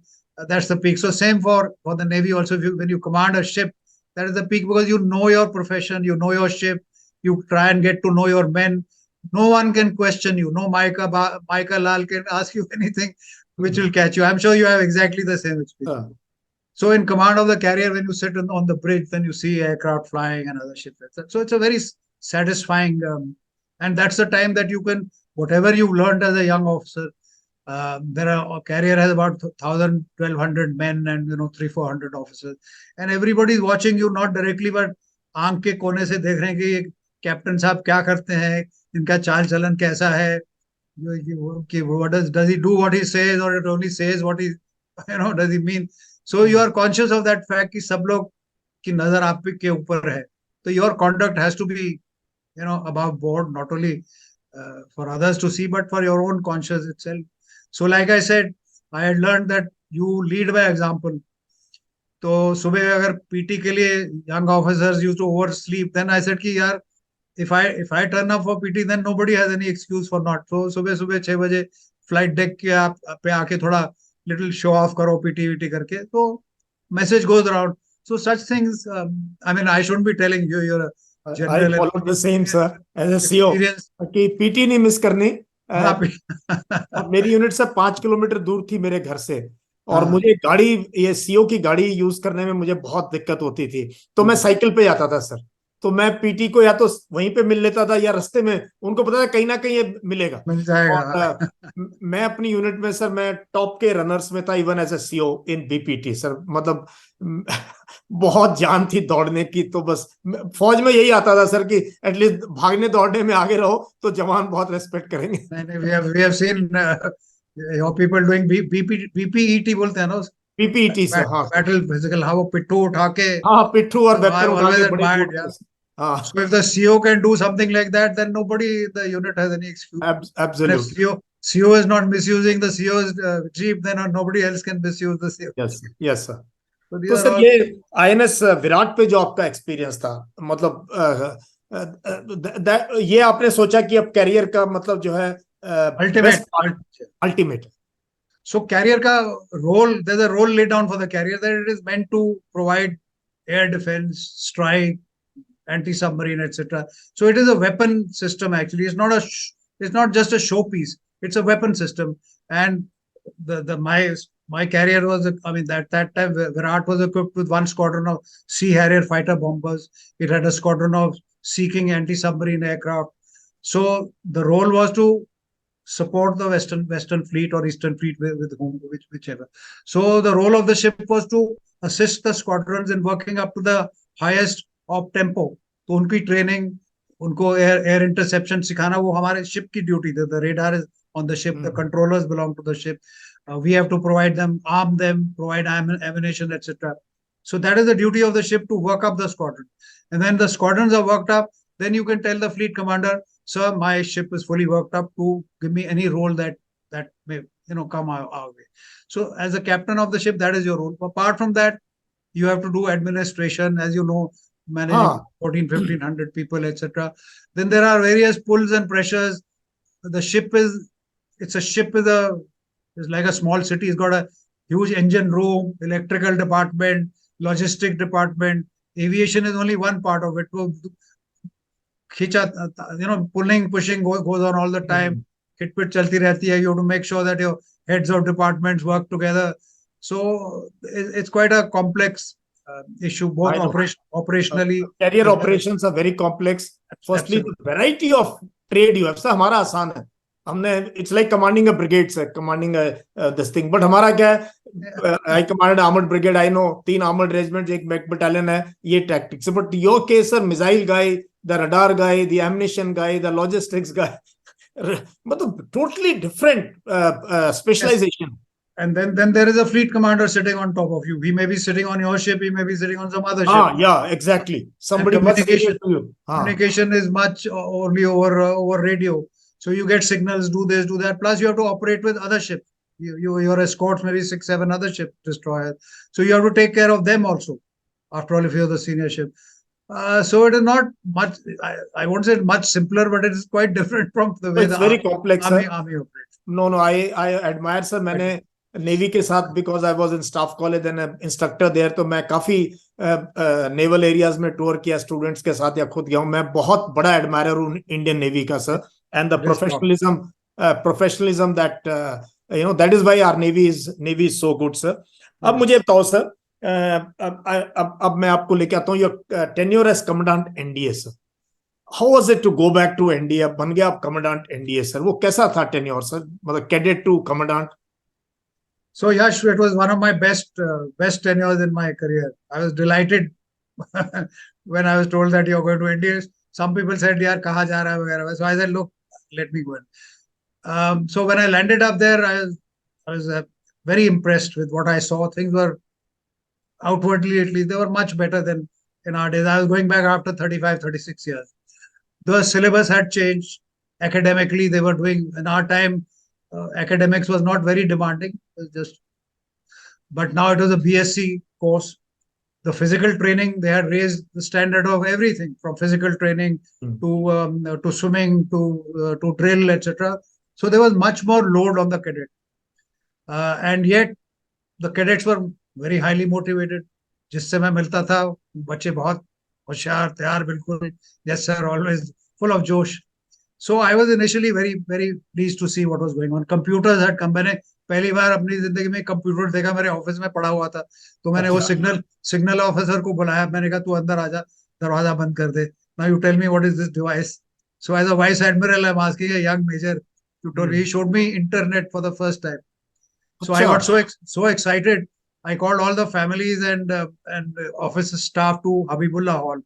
That's the peak. So same for the Navy also. When you command a ship, that is the peak because you know your profession, you know your ship, you try and get to know your men. No one can question you. No Michael Lal can ask you anything which will catch you. I'm sure you have exactly the same experience. So in command of the carrier, when you sit on the bridge, then you see aircraft flying and other ships. So it's a very satisfying, and that's the time that you can, whatever you've learned as a young officer, a carrier has about 1,000-1,200 men and 300-400 officers, and everybody is watching you not directly, but आंख के कोने से देख रहे हैं कि ये captain साहब क्या करते हैं, इनका चाल चलन कैसा है, कि what does he do what he says, or it only says what he does he mean. So you are conscious of that fact कि सब लोग की नजर आप के ऊपर है. So your conduct has to be above board, not only for others to see, but for your own conscience itself. So like I said, I had learned that you lead by example. तो सुबह अगर PT के लिए young officers used to oversleep, then I said कि यार, if I turn up for PT, then nobody has any excuse for not. So सुबह 6 बजे flight deck के पे आके थोड़ा little show off karo PT करके, तो message goes around. So such things, I mean, I shouldn't be telling you, you're a general. I followed the same, sir, as a CO. कि PT नहीं miss करनी. मेरी unit से 5 kilometre दूर थी मेरे घर से, और मुझे ये सीओ की गाड़ी यूज करने में मुझे बहुत दिक्कत होती थी, तो मैं साइकिल पे जाता था सर. तो मैं पीटी को या तो वहीं पे मिल लेता था या रास्ते में, उनको पता था कहीं ना कहीं ये मिलेगा, मिल जाएगा. और मैं अपनी यूनिट में सर, मैं टॉप के रनर्स में था, even as a CO in BPT sir. मतलब बहुत जान थी दौड़ने की, तो बस फौज में यही आता था सर कि एटलीस्ट भागने दौड़ने में आगे रहो तो जवान बहुत रेस्पेक्ट करेंगे. We have seen your people doing BPET बोलते हैं ना, पीपीटी से. हाँ, बैटल फिजिकल. हाँ, वो पिट्ठू उठा के. हाँ, पिट्ठू और वेपन उठा के बड़ी admired, yeah. So if the CO can do something like that, then nobody in the unit has any excuse. Absolutely. And if CO is not misusing the CO's jeep, then nobody else can misuse the CO. Yes sir. तो sir ये INS Virat पे जो आपका experience था, मतलब ये आपने सोचा कि अब कैरियर का मतलब जो है ultimate. So carrier ka role, there's a role laid down for the carrier that it is meant to provide air defense, strike, anti-submarine, etc. So it is a weapon system. Actually, it's not just a showpiece. It's a weapon system. And my carrier was, that time Virat was equipped with 1 squadron of Sea Harrier fighter bombers. It had a squadron of Sea King anti-submarine aircraft. So the role was to support the Western Fleet or Eastern Fleet with whom, whichever. So the role of the ship was to assist the squadrons in working up to the highest op tempo. तो उनकी training, उनको air interception सिखाना वो हमारे ship की duty थी. The radar is on the ship. The controllers belong to the ship. We have to provide them, arm them, provide ammunition, etc. So that is the duty of the ship, to work up the squadron. And when the squadrons are worked up, then you can tell the fleet commander, sir, my ship is fully worked up to give me any role that may come our way. So as a captain of the ship, that is your role. Apart from that, you have to do administration, as you know, managing 1,400-1,500 people, etc. Then there are various pulls and pressures. The ship is like a small city. It's got a huge engine room, electrical department, logistic department. Aviation is only one part of it. Pulling, pushing goes on all the time. Hit pit chalti rehti hai. You have to make sure that your heads of departments work together. So it's quite a complex issue, both operationally. Carrier operations are very complex. Firstly, the variety of trade you have. So हमारा आसान है. It's like commanding a brigade, sir, commanding this thing. But हमारा क्या है? I commanded armored brigade. I know 3 armored regiments, 1 mech battalion है. ये tactics. But your case, sir, missile guy, the radar guy, the ammunition guy, the logistics guy, but totally different specialization. Yes. And then there is a fleet commander sitting on top of you. He may be sitting on your ship. He may be sitting on some other ship. Yeah, exactly. Somebody communication is much only over radio. So you get signals, do this, do that. Plus, you have to operate with other ships. Your escorts, maybe 6, 7 other ship destroyers. So you have to take care of them also. After all, if you're the senior ship. So it is not much, I won't say much simpler, but it is quite different from the way it's very complex, army operates. No, I admire, sir. मैंने navy के साथ, because I was in staff college and an instructor there, तो मैं काफी naval areas में tour किया students के साथ या खुद गया हूँ. मैं बहुत बड़ा एडमायरर हूँ इंडियन नेवी का, sir. And the professionalism that that is why our navy is so good, sir. अब मुझे बताओ, सर, अब मैं आपको लेके आता हूँ your tenure as commandant NDA, sir. How was it to go back to NDA? बन गया आप commandant NDA, sir. वो कैसा था tenure, sir? मतलब cadet to commandant. So Yash, it was one of my best tenures in my career. I was delighted when I was told that you're going to NDA. Some people said, "Yaar, kaha ja raha hai, वगैरह." So I said, "Look, let me go in." So when I landed up there, I was very impressed with what I saw. Things were, outwardly at least, they were much better than in our days. I was going back after 35, 36 years. The syllabus had changed. Academically, they were doing, in our time, academics was not very demanding. It was but now it was a BSc course. The physical training, they had raised the standard of everything, from physical training to swimming to drill, etc. So there was much more load on the cadet, and yet the cadets were very highly motivated. जिससे मैं मिलता था, बच्चे बहुत होशियार, तैयार, बिल्कुल, yes sir, always full of josh. So I was initially very, very pleased to see what was going on. Computers had come. मैंने पहली बार अपनी जिंदगी में कंप्यूटर देखा. मेरे ऑफिस में पड़ा हुआ था, तो मैंने वो सिग्नल ऑफिसर को बुलाया. मैंने कहा, तू अंदर आजा, दरवाजा बंद कर दे. Now you tell me, what is this device? So as a vice admiral, I'm asking a young major to tell me. He showed me internet for the first time. So I got so excited. I called all the families and office staff to Habibullah Hall,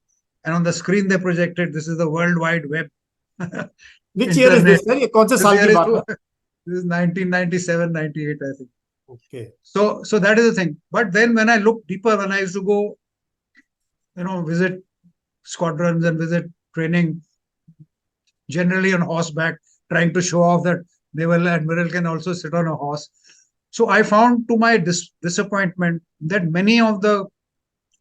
and on the screen they projected, this is the World Wide Web. Which year is this, sir? ये कौन से साल की बात है? This is 1997, 98, I think. Okay. So that is the thing. But then when I looked deeper, when I used to go, visit squadrons and visit training, generally on horseback, trying to show off that naval admiral can also sit on a horse. So I found, to my disappointment, that many of the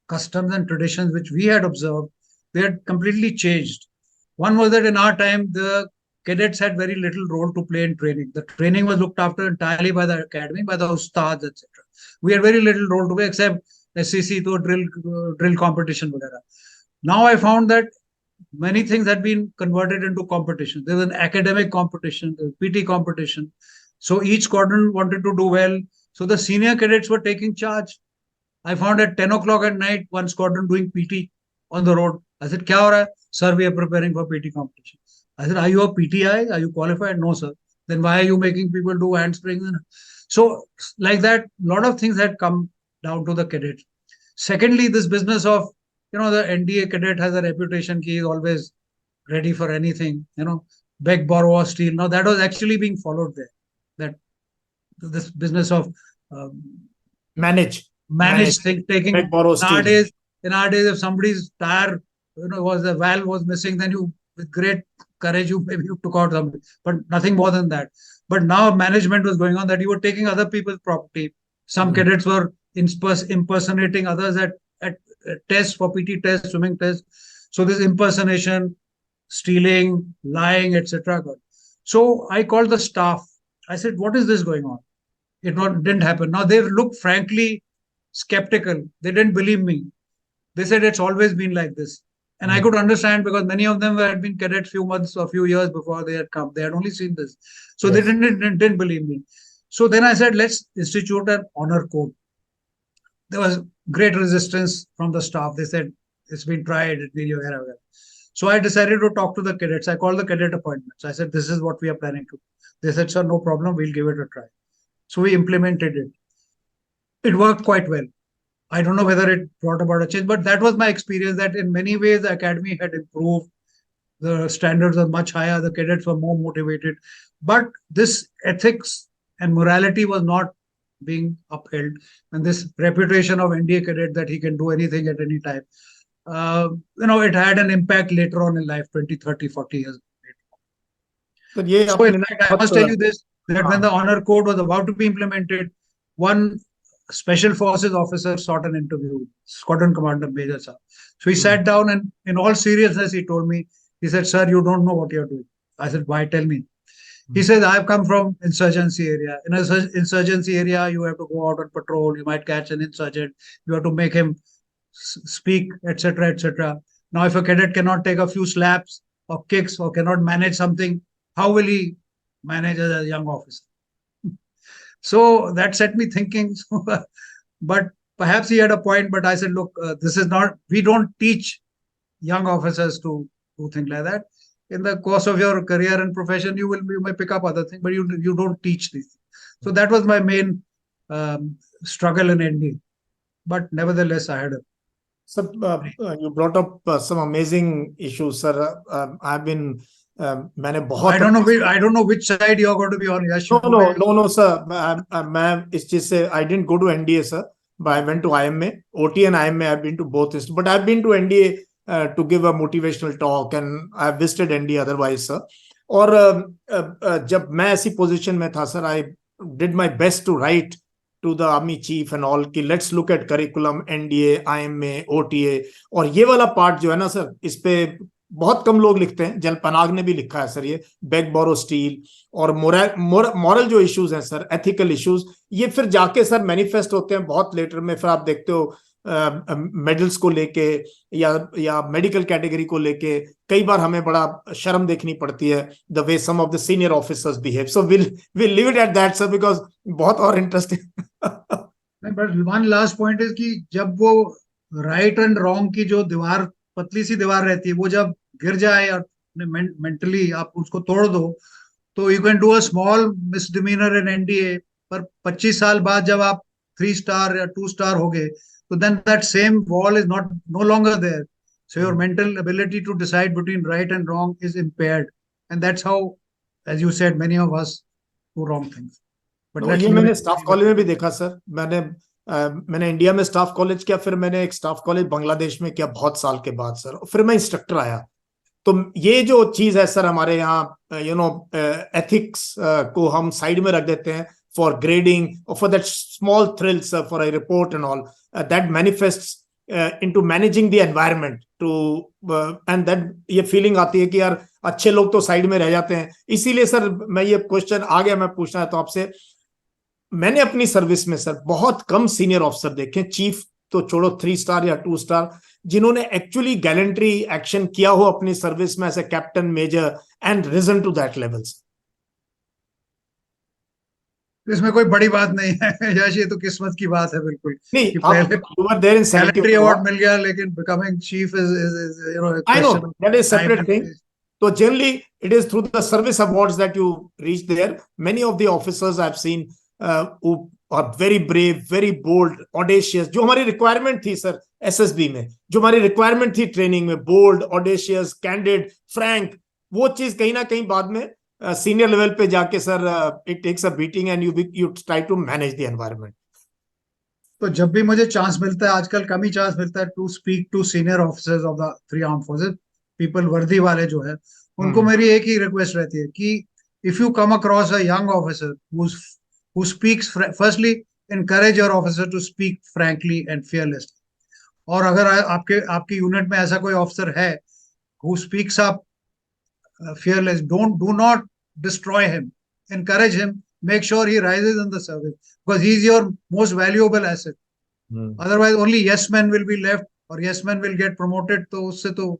customs and traditions which we had observed, they had completely changed. One was that in our time, the cadets had very little role to play in training. The training was looked after entirely by the academy, by the ustads, etc. We had very little role to play except SCC to drill competition, वगैरह. Now I found that many things had been converted into competition. There was an academic competition, there was PT competition. So each squadron wanted to do well. So the senior cadets were taking charge. I found at 10 o'clock at night, one squadron doing PT on the road. I said, "Kya ho raha hai?" "Sir, we are preparing for PT competition." I said, are you a PTI? Are you qualified? No, sir. Then why are you making people do handsprings? So, like that, a lot of things had come down to the cadet. Secondly, this business of, the NDA cadet has a reputation, he is always ready for anything, beg, borrow, or steal. Now, that was actually being followed there. That this business of um, Manage, managed manage, thing taking beg, borrow, steal. nowadays. In nowadays, if somebody's tire, was the valve was missing, then you with great courage you maybe you took out something, but nothing more than that. But now management was going on that you were taking other people's property. Some Hmm. cadets were impersonating others at tests for PT tests, swimming tests. So this impersonation, stealing, lying, etc. So I called the staff. I said, "What is this going on?" Didn't happen. Now they look frankly skeptical. They didn't believe me. They said it's always been like this. And I Hmm. could understand because many of them had been cadets few months or few years before they had come. They had only seen this. So they Yes. didn't believe me. So then I said, let's institute an honor code. There was great resistance from the staff. They said, it's been tried. So I decided to talk to the cadets. I called the cadet appointments. I said, this is what we are planning to do. They said, sir, no problem. We'll give it a try. So we implemented it. It worked quite well. I don't know whether it brought about a change, but that was my experience that in many ways the academy had improved. The standards are much higher. The cadets were more motivated. But this ethics and morality was not being upheld. And this reputation of NDA cadet that he can do anything at any time, it had an impact later on in life, 20, 30, 40 years later. तो ये So, in आपने ना fact, I must tell बहुत you this that when हाँ. the honor code was about to be implemented, one special forces officer sought an interview, squadron commander Major Sir. So he Hmm. sat down and, in all seriousness, he told me, he said, "Sir, you don't know what you're doing." I said, "Why? Tell me." He Hmm. said, "I've come from insurgency area. In an insurgency area, you have to go out on patrol. You might catch an insurgent. You have to make him speak, etc., etc. Now, if a cadet cannot take a few slaps or kicks or cannot manage something, how will he manage as a young officer?" So that set me thinking. But perhaps he had a point. But I said, look, this is not, we don't teach young officers to do things like that. In the course of your career and profession, you may pick up other things, but you don't teach these things. So that was my main struggle in ND. But nevertheless, I had a Sir, you brought up some amazing issues, sir. I've been मैंने बहुत I don't know which side you're going to be on. Yash, no sir. मैं इस चीज से I didn't go to NDA, sir, but I went to IMA, OT and IMA. I've been to both, but I've been to NDA to give a motivational talk, and I've visited NDA otherwise, sir. और जब मैं ऐसी position में था, sir, I did my best to write to the army chief and all कि let's look at curriculum, NDA, IMA, OTA. और ये वाला पार्ट जो है ना सर, इस पे बहुत कम लोग लिखते हैं. जल पनाग ने भी लिखा है सर, ये बेग बोरो स्टील और मॉरल जो इश्यूज हैं सर, एथिकल इश्यूज, ये फिर जाके सर मैनिफेस्ट होते हैं बहुत लेटर में. फिर आप देखते हो मेडल्स को लेके या मेडिकल कैटेगरी को लेके कई बार हमें बड़ा शर्म देखनी पड़ती है, the way some of the senior officers behave. So will leave it at that, sir, because बहुत और interesting. But one last point is कि जब वो राइट एंड रॉन्ग की जो दीवार, पतली सी दीवार रहती है, वो जब गिर जाए और मेंटली आप उसको तोड़ दो, तो you can do a small misdemeanour in NDA, पर 25 साल बाद जब आप 3 स्टार या 2 स्टार हो गए, तो then that same wall is not no longer there. So your mental ability to decide between right and wrong is impaired, and that's how, as you said, many of us do wrong things. But तो let's ये leave मैंने it. Staff college में भी देखा sir. मैंने India में staff college किया, फिर मैंने एक स्टाफ कॉलेज बांग्लादेश में किया बहुत साल के बाद सर, फिर मैं इंस्ट्रक्टर आया. तो ये जो चीज है सर, हमारे यहाँ एथिक्स को हम साइड में रख देते हैं फॉर ग्रेडिंग और for that small thrills for a report and all that manifests into managing the environment to and that ये फीलिंग आती है कि यार अच्छे लोग तो साइड में रह जाते हैं. इसीलिए सर मैं ये क्वेश्चन आ गया, मैं पूछना है तो आपसे. मैंने अपनी सर्विस में सर बहुत कम सीनियर ऑफिसर देखे, चीफ तो छोड़ो 3 स्टार या 2 स्टार, जिन्होंने एक्चुअली गैलेंट्री एक्शन किया हो अपनी सर्विस में as a captain major and risen to that levels. इसमें कोई बड़ी बात नहीं है यश, ये तो किस्मत की बात है बिल्कुल नहीं, कि आप पहले you were there in gallantry 71. Award मिल गया, लेकिन becoming chief is I know question that is time separate and thing. So generally, it is through the service awards that you reach there. Many of the officers I've seen who are very brave, very bold, audacious. जो हमारी requirement थी sir SSB में, जो हमारी requirement थी training में, bold, audacious, candid, frank, वो चीज कहीं ना कहीं बाद में सीनियर लेवल पे जाके sir it takes a beating and you try to manage the environment. तो जब भी मुझे चांस मिलता है, आजकल कम ही चांस मिलता है to speak to senior officers of the three arm forces, people वर्दी वाले जो है, उनको मेरी एक ही रिक्वेस्ट रहती है कि if you come across a young officer who speaks, firstly encourage your officer to speak frankly and fearlessly. और अगर आपकी यूनिट में ऐसा कोई ऑफिसर है who speaks up fearless, do not destroy him, encourage him, make sure he rises in the service because he is your most valuable asset. Otherwise only yes men will be left or yes men will get promoted. तो उससे तो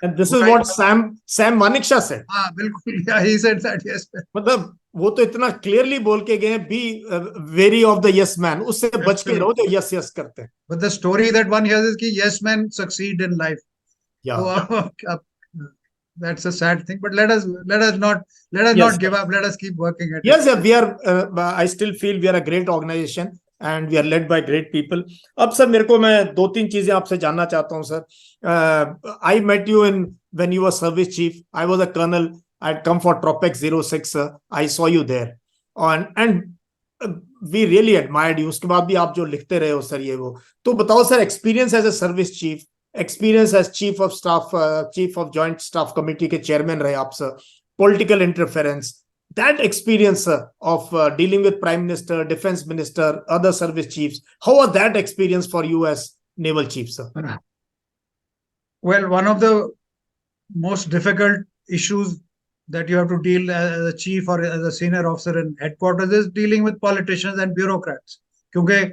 and this is what Sam Manekshaw said. हाँ बिल्कुल, yeah, he said that yes man. मतलब वो तो इतना clearly बोल के गए, be very of the yes man, उससे बच के रहो जो यस यस करते हैं. But the story that one hears is कि yes men succeed in life. Yeah. So that's a sad thing, but let us not Yes. give up. Let us keep working at Yes, it. we are. I still feel we are a great organization and we are led by great people. अब sir मेरे को, मैं दो तीन चीजें आपसे जानना चाहता हूँ sir. I met you when you were service chief. I was a colonel. I'd come for Tropex 06. I saw you there, and we really admired you. उसके बाद भी आप जो लिखते रहे हो सर ये वो, तो बताओ sir, experience as a service chief, experience as chief of staff, chief of joint staff committee के chairman रहे आप sir, political interference, that experience of dealing with prime minister, defense minister, other service chiefs, how was that experience for you as naval chief, sir? Well, one of the most difficult issues that you have to deal as a chief or as a senior officer in headquarters is dealing with politicians and bureaucrats. क्योंकि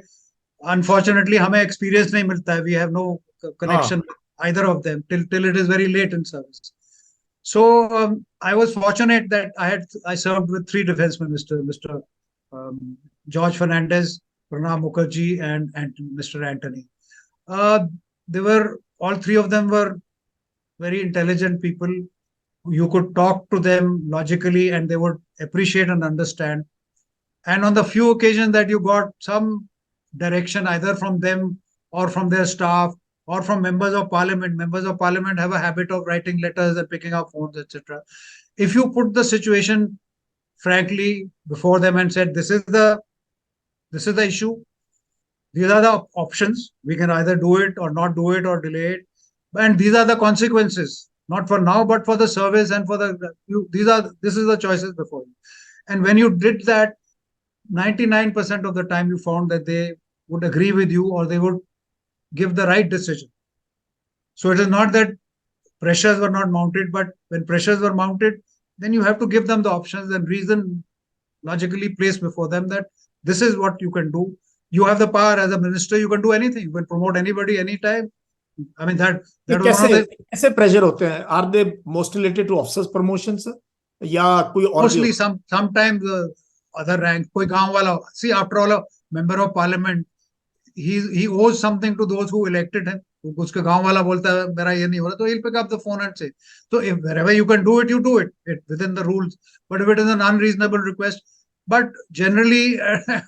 unfortunately हमें experience नहीं मिलता है. We have no connection with either of them till it is very late in service. So I was fortunate that I served with three defense ministers, Mr. George Fernandez, Pranab Mukherjee, and Mr. Antony. All three of them were very intelligent people. You could talk to them logically and they would appreciate and understand. And on the few occasions that you got some direction either from them or from their staff or from members of parliament have a habit of writing letters and picking up phones, etc. If you put the situation frankly before them and said, this is the issue, these are the options, we can either do it or not do it or delay it, and these are the consequences, not for now but for the service and for this is the choices before you. And when you did that, 99% of the time you found that they would agree with you or they would give the right decision. So it is not that pressures were not mounted, but when pressures were mounted, then you have to give them the options and reason logically placed before them that this is what you can do. You have the power as a minister, you can do anything. You can promote anybody anytime. I mean that कैसे pressure होते हैं? Are they mostly related to officers promotions या कोई और? Mostly sometimes other rank, कोई गांव वाला. See, after all, a member of parliament, he owes something to those who elected him. उसके गांव वाला बोलता है मेरा ये नहीं हो रहा, तो he'll pick up the phone and say. So if wherever you can do it, you do it within the rules. But if it is an unreasonable request, but generally,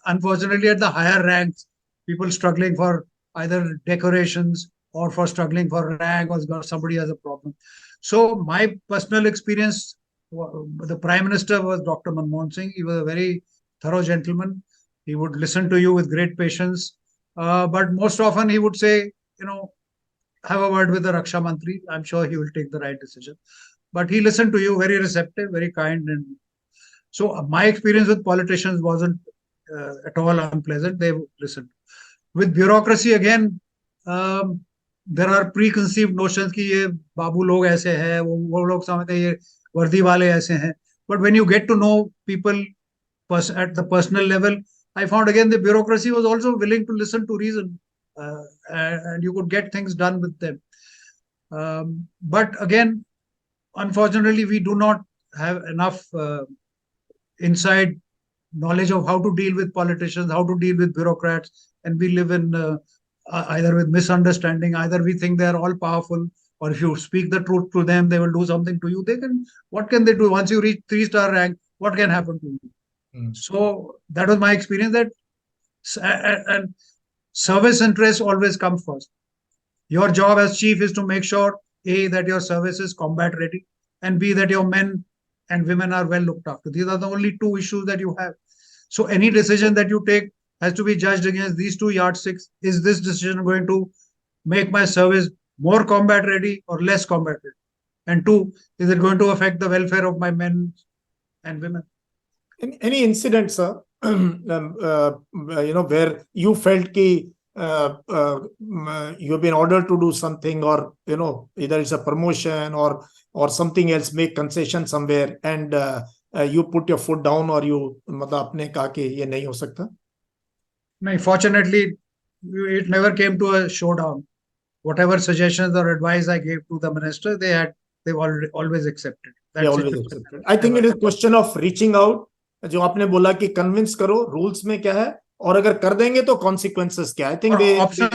unfortunately, at the higher ranks, people struggling for either decorations or for struggling for rank or somebody has a problem. So my personal experience, the Prime Minister was Dr. Manmohan Singh. He was a very thorough gentleman. He would listen to you with great patience. But most often he would say, have a word with the Raksha Mantri. I'm sure he will take the right decision. But he listened to you, very receptive, very kind. And so my experience with politicians wasn't at all unpleasant. They listened. With bureaucracy, again, there are preconceived notions कि ये बाबू लोग ऐसे हैं, वो लोग समझते हैं ये वर्दी वाले ऐसे हैं. But when you get to know people at the personal level, I found again the bureaucracy was also willing to listen to reason, and you could get things done with them. But again, unfortunately, we do not have enough inside knowledge of how to deal with politicians, how to deal with bureaucrats, and we live in either with misunderstanding, either we think they are all powerful, or if you speak the truth to them, they will do something to you. What can they do? Once you reach 3-star rank, what can happen to you? So that was my experience, that and service interests always come first. Your job as chief is to make sure, A, that your service is combat ready, and B, that your men and women are well looked after. These are the only two issues that you have. So any decision that you take has to be judged against these two yardsticks. Is this decision going to make my service more combat ready or less combat ready? And two, is it going to affect the welfare of my men and women? Any incident, sir, where you felt ki you've been ordered to do something, or either it's a promotion or something else, make concession somewhere, and you put your foot down, or you मतलब आपने कहा कि ये नहीं हो सकता? No, fortunately, it never came to a showdown. Whatever suggestions or advice I gave to the minister, they've always accepted. They always accepted. I think it is question of reaching out. जो आपने बोला कि convince करो rules में क्या है, और अगर कर देंगे तो कॉन्सिक्वेंसेस क्या है. I think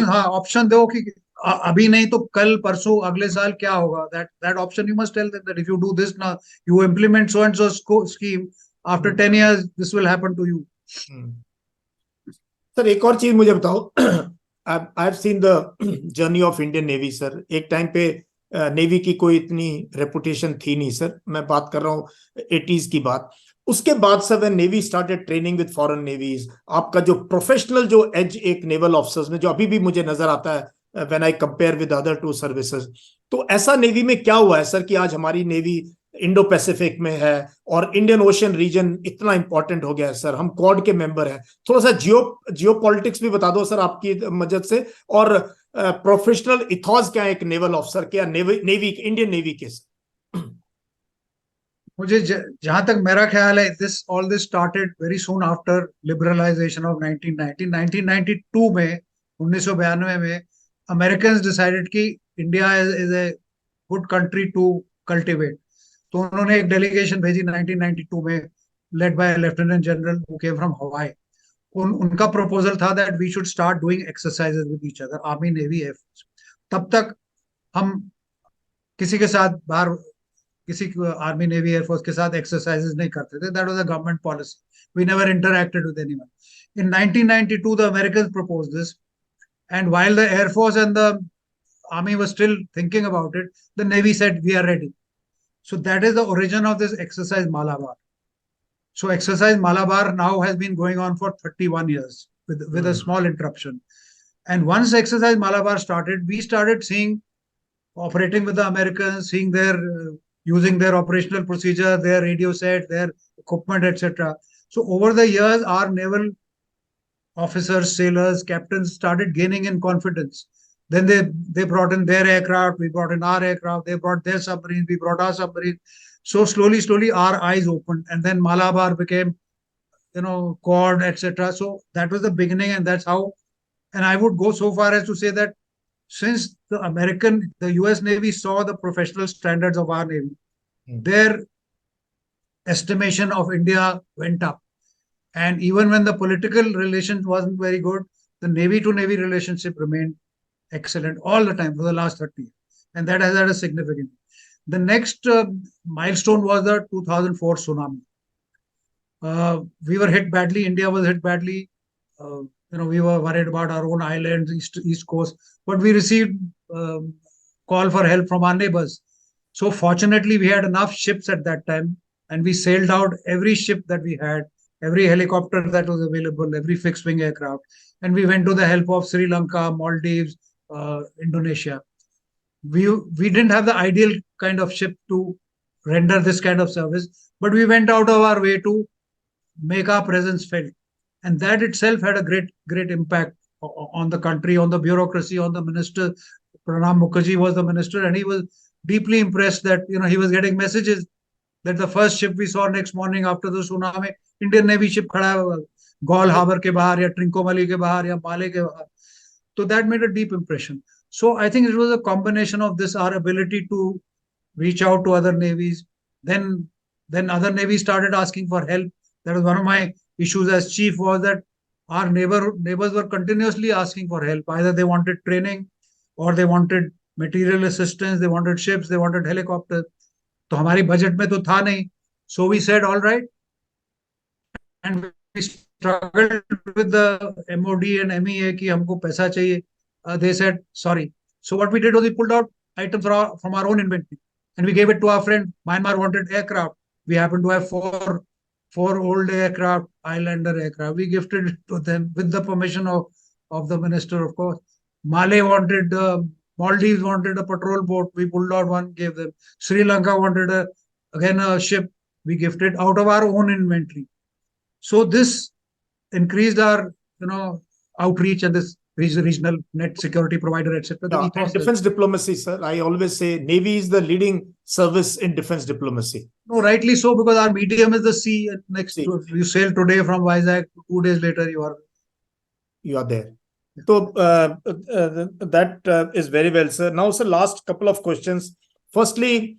ऑप्शन दो कि अभी नहीं तो कल परसों अगले साल क्या होगा. That option you must tell them that if you do this now, you implement so and so scheme, after 10 years this will happen to you. Sir एक और चीज मुझे बताओ. I have seen the journey of Indian navy sir. एक time पे navy की कोई इतनी रेपुटेशन थी नहीं सर. मैं बात कर रहा हूँ 80s की बात. उसके बाद sir when navy started training with foreign navies, आपका जो प्रोफेशनल जो एज एक नेवल ऑफिसर्स में जो अभी भी मुझे नजर आता है when I compare with other two services, तो ऐसा नेवी में क्या हुआ है सर कि आज हमारी नेवी इंडो पैसिफिक में है और इंडियन ओशन रीजन इतना इंपॉर्टेंट हो गया है सर. हम क्वाड के मेंबर हैं. थोड़ा सा जियो पॉलिटिक्स भी बता दो सर आपकी मदद से, और प्रोफेशनल इथॉस क्या है एक नेवल ऑफिसर के, नेवी इंडियन नेवी के. मुझे जहां तक मेरा ख्याल है, all this started very soon after liberalization of 1990. 1992 में 1992 में Americans decided कि India is a good country to cultivate. तो उन्होंने एक डेलीगेशन भेजी 1992 में, led by a lieutenant general who came from Hawaii. उनका प्रपोजल था that we should start doing exercises with each other, Army, Navy, Air Force. तब तक हम किसी के साथ बाहर किसी आर्मी नेवी एयरफोर्स के साथ एक्सरसाइजेस नहीं करते थे. That was a government policy. We never interacted with anyone. In 1992 the Americans proposed this, and while the air force and the army was still thinking about it, the navy said we are ready. So that is the origin of this exercise Malabar. So exercise Malabar now has been going on for 31 years with a small interruption. And once exercise Malabar started, we started seeing operating with the Americans, seeing their using their operational procedure, their radio set, their equipment, etc. So over the years, our naval officers, sailors, captains started gaining in confidence. Then they brought in their aircraft, we brought in our aircraft, they brought their submarines, we brought our submarines. So slowly, our eyes opened, and then Malabar became, Quad, etc. So that was the beginning, and that's how. And I would go so far as to say that since the US Navy saw the professional standards of our Navy, their estimation of India went up. And even when the political relations wasn't very good, the Navy to Navy relationship remained excellent all the time for the last 30 years. And that has had a significance. The next milestone was the 2004 tsunami. We were hit badly. India was hit badly. We were worried about our own islands, east coast, but we received call for help from our neighbors. So fortunately, we had enough ships at that time, and we sailed out every ship that we had, every helicopter that was available, every fixed-wing aircraft, and we went to the help of Sri Lanka, Maldives, Indonesia. We didn't have the ideal kind of ship to render this kind of service, but we went out of our way to make our presence felt. And that itself had a great impact on the country, on the bureaucracy, on the minister. Pranab Mukherjee was the minister, and he was deeply impressed that he was getting messages that the first ship we saw next morning after the tsunami, Indian Navy ship खड़ा है Gaul Harbor के बाहर या Trincomalee के बाहर या Male के बाहर. So that made a deep impression. So I think it was a combination of this, our ability to reach out to other navies. Then other navies started asking for help. That was one of my issues as chief, was that our neighbors were continuously asking for help. Either they wanted training or they wanted material assistance, they wanted ships, they wanted helicopters. तो हमारी budget में तो था नहीं. So we said, all right, and we struggled with the MOD and MEA कि हमको पैसा चाहिए. They said sorry. So what we did was we pulled out items from our own inventory and we gave it to our friend. Myanmar wanted aircraft. We happened to have four old aircraft, Islander aircraft. We gifted it to them with the permission of the minister, of course. Maldives wanted a patrol boat. We pulled out one, gave them. Sri Lanka wanted again a ship. We gifted out of our own inventory. So this increased our, outreach and this regional net security provider, etc. And defense diplomacy, sir. I always say Navy is the leading service in defense diplomacy. No, rightly so, because our medium is the sea. Next, you sail today from Vizag, 2 days later you are there. So that is very well, sir. Now, sir, last couple of questions. Firstly,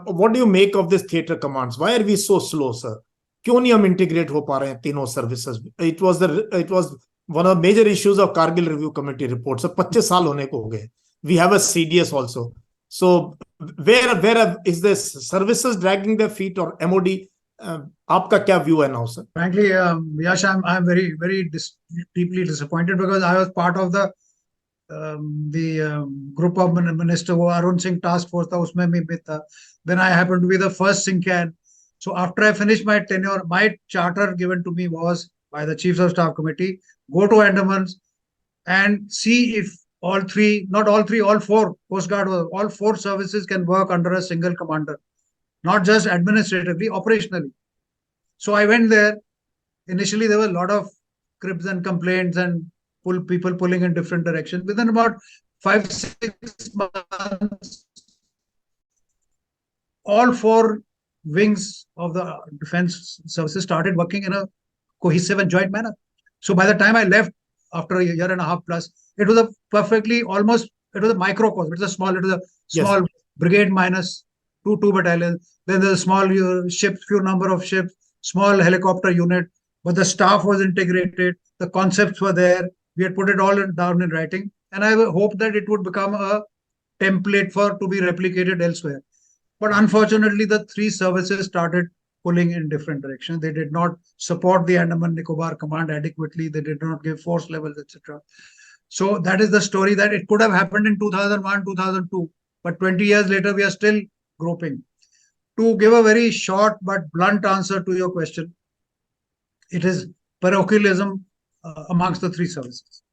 what do you make of this theater commands? Why are we so slow, sir? क्यों नहीं हम integrate हो पा रहे हैं तीनों services? It was one of the major issues of Kargil Review Committee report. So 25 साल होने को हो गए. We have a CDS also. So where is this services dragging their feet or MOD? आपका क्या view है now, sir? Frankly, Yash, I'm very, very deeply disappointed because I was part of the group of minister wo Arun Singh task force था, उसमें भी था. Then I happened to be the first Sincan. So after I finished my tenure, my charter given to me was by the Chiefs of Staff Committee, go to Andamans and see if all four Coast Guard, all four services can work under a single commander, not just administratively, operationally. So I went there. Initially, there were a lot of cribs and complaints and people pulling in different directions. Within about 5-6 months, all four wings of the defense services started working in a cohesive and joint manner. So by the time I left after a year and a half plus, it was a microcosm. It was a small brigade minus two battalions. Then there's a small few number of ships, small helicopter unit, but the staff was integrated. The concepts were there. We had put it all down in writing. And I hoped that it would become a template to be replicated elsewhere. But unfortunately, the three services started pulling in different directions. They did not support the Andaman Nicobar command adequately. They did not give force levels, etc. So that is the story that it could have happened in 2001, 2002. But 20 years later, we are still groping. To give a very short but blunt answer to your question, it is parochialism amongst the three services.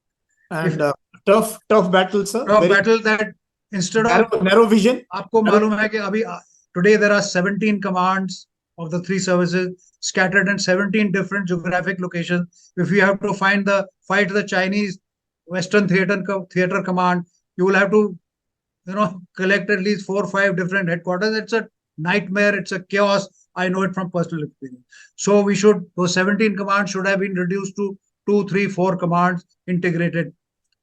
And tough battle, sir. Tough battle that instead of narrow vision. आपको मालूम है कि today there are 17 commands of the three services scattered in 17 different geographic locations. If you have to fight the Chinese Western Theater Command, you will have to, collect at least 4 or 5 different headquarters. It's a nightmare. It's a chaos. I know it from personal experience. So those 17 commands should have been reduced to 2, 3, 4 commands integrated.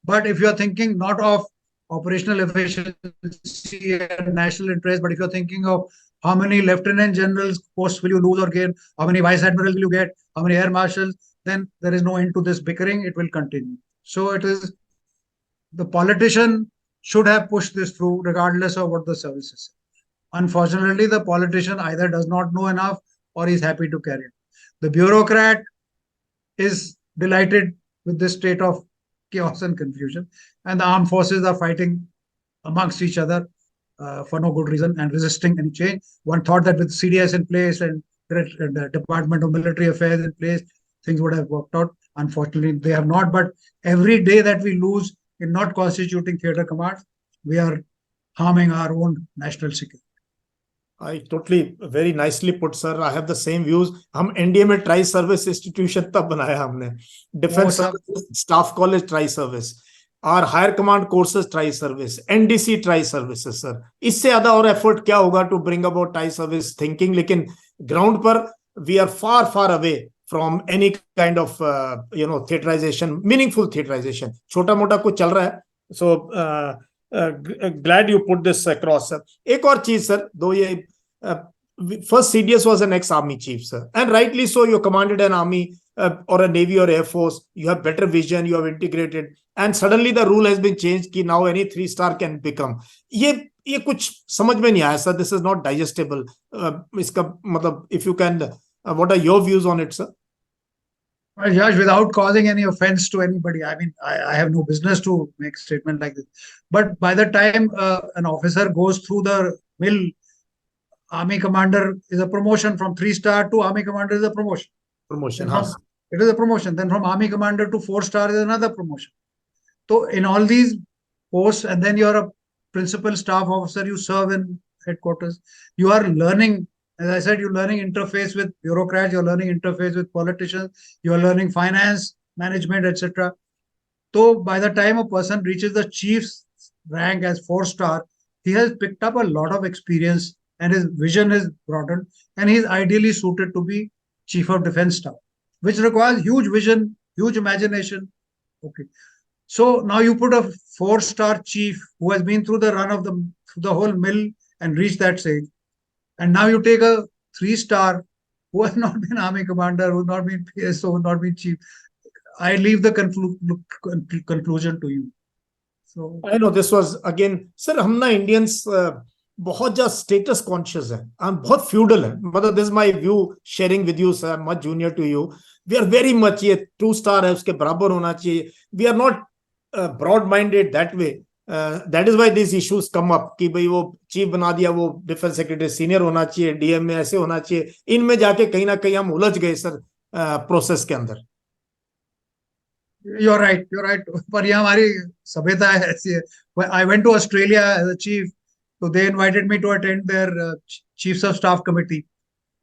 But if you're thinking not of operational efficiency and national interest, but if you're thinking of how many lieutenant generals posts will you lose or gain, how many vice admirals will you get, how many air marshals, then there is no end to this bickering. It will continue. So it is the politician should have pushed this through regardless of what the services say. Unfortunately, the politician either does not know enough or is happy to carry it. The bureaucrat is delighted with this state of chaos and confusion, and the armed forces are fighting amongst each other for no good reason and resisting any change. One thought that with CDS in place and the Department of Military Affairs in place, things would have worked out. Unfortunately, they have not. But every day that we lose in not constituting theater commands, we are harming our own national security. I totally, very nicely put, sir. I have the same views. हम NDA में tri service institution तब बनाया हमने. Defence staff college tri service और higher command courses tri service, NDC tri services, sir. इससे ज्यादा और effort क्या होगा to bring about tri service thinking? लेकिन ग्राउंड पर we are far away from any kind of theatrisation, meaningful theatrisation. छोटा मोटा कुछ चल रहा है. सो glad you put this across, sir. एक और चीज, सर, दो ये first CDS was an ex-army chief, sir, and rightly so. You commanded an army or a Navy or Air Force, you have better vision, you have integrated, and suddenly the rule has been changed कि now any 3-star can become. ये कुछ समझ में नहीं आया sir. This is not digestible. इसका मतलब if you can, what are your views on it, sir? Well, Yash, without causing any offense to anybody, I mean, I have no business to make a statement like this. But by the time an officer goes through the mill, Army commander is a promotion. From 3-star to Army commander is a promotion. Promotion, Then हाँ. it is a promotion. Then from Army commander to 4-star is another promotion. So in all these posts, and then you're a principal staff officer, you serve in headquarters. You are learning, as I said, you're learning interface with bureaucrats, you're learning interface with politicians, you're learning finance, management, etc. So by the time a person reaches the chief's rank as 4-star, he has picked up a lot of experience and his vision is broadened, and he is ideally suited to be chief of defense staff, which requires huge vision, huge imagination. Okay. So now you put a 4-star chief who has been through the run of the whole mill and reached that stage. And now you take a 3-star who has not been army commander, who has not been PSO, who has not been chief. I leave the conclusion to you. So I know this was again, sir, हम ना Indians बहुत ज्यादा status conscious है, हम बहुत feudal है. मतलब this is my view sharing with you, sir, much junior to you. We are very much ये 2-star है उसके बराबर होना चाहिए. We are not broad-minded that way. That is why these issues come up कि भाई वो चीफ बना दिया, वो डिफेंस सेक्रेटरी सीनियर होना चाहिए, डीएम में ऐसे होना चाहिए. इनमें जाके कहीं ना कहीं हम उलझ गए सर प्रोसेस के अंदर. you're right. पर ये हमारी सभ्यता है ऐसी है. I went to Australia as a chief, so they invited me to attend their chiefs of staff committee.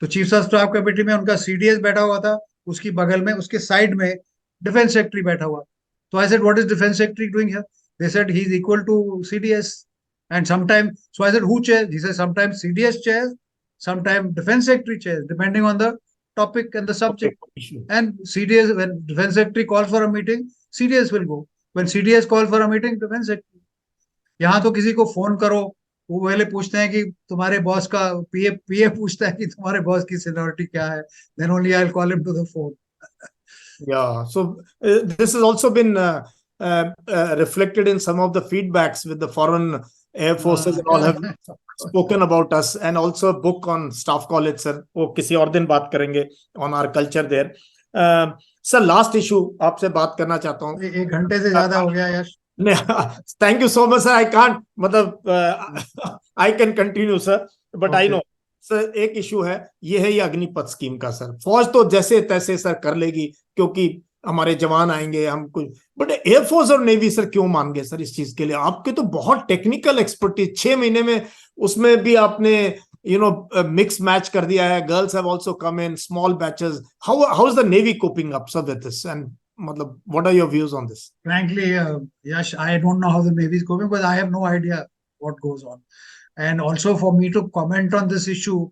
तो chiefs of staff committee में उनका CDS बैठा हुआ था, उसकी बगल में, उसके साइड में डिफेंस सेक्रेटरी बैठा हुआ. So I said, what is defense secretary doing here? They said he's equal to CDS. And sometimes, so I said, who chairs? He said, sometimes CDS chairs, sometimes defense secretary chairs, depending on the topic and the subject. And CDS, when defense secretary calls for a meeting, CDS will go. When CDS calls for a meeting, defense secretary. यहाँ तो किसी को phone करो, वो पहले पूछते हैं कि तुम्हारे बॉस का पीए पूछता है कि तुम्हारे बॉस की सीनियरिटी क्या है. Then only I'll call him to the phone. Yeah, so this has also been reflected in some of the feedbacks with the foreign air forces and all have spoken about us, and also a book on staff college, sir. वो किसी और दिन बात करेंगे on our culture there. Sir, last issue आपसे बात करना चाहता हूँ. 1 घंटे से ज्यादा हो गया यश. Thank you so much, sir. I can't, मतलब I can continue, sir, but I know. Sir एक इशू है, ये है ये अग्निपथ स्कीम का. सर फौज तो जैसे तैसे सर कर लेगी क्योंकि हमारे जवान आएंगे, हम कुछ, बट एयरफोर्स और नेवी सर क्यों मान गए सर इस चीज के लिए? आपके तो बहुत टेक्निकल एक्सपर्टीज, 6 महीने में उसमें भी आपने मिक्स मैच कर दिया है. Girls have also come in small batches. How is the navy coping up sir with this, and मतलब what are your views on this? Frankly, Yash, I don't know how the Navy is coping, but I have no idea what goes on. And also for me to comment on this issue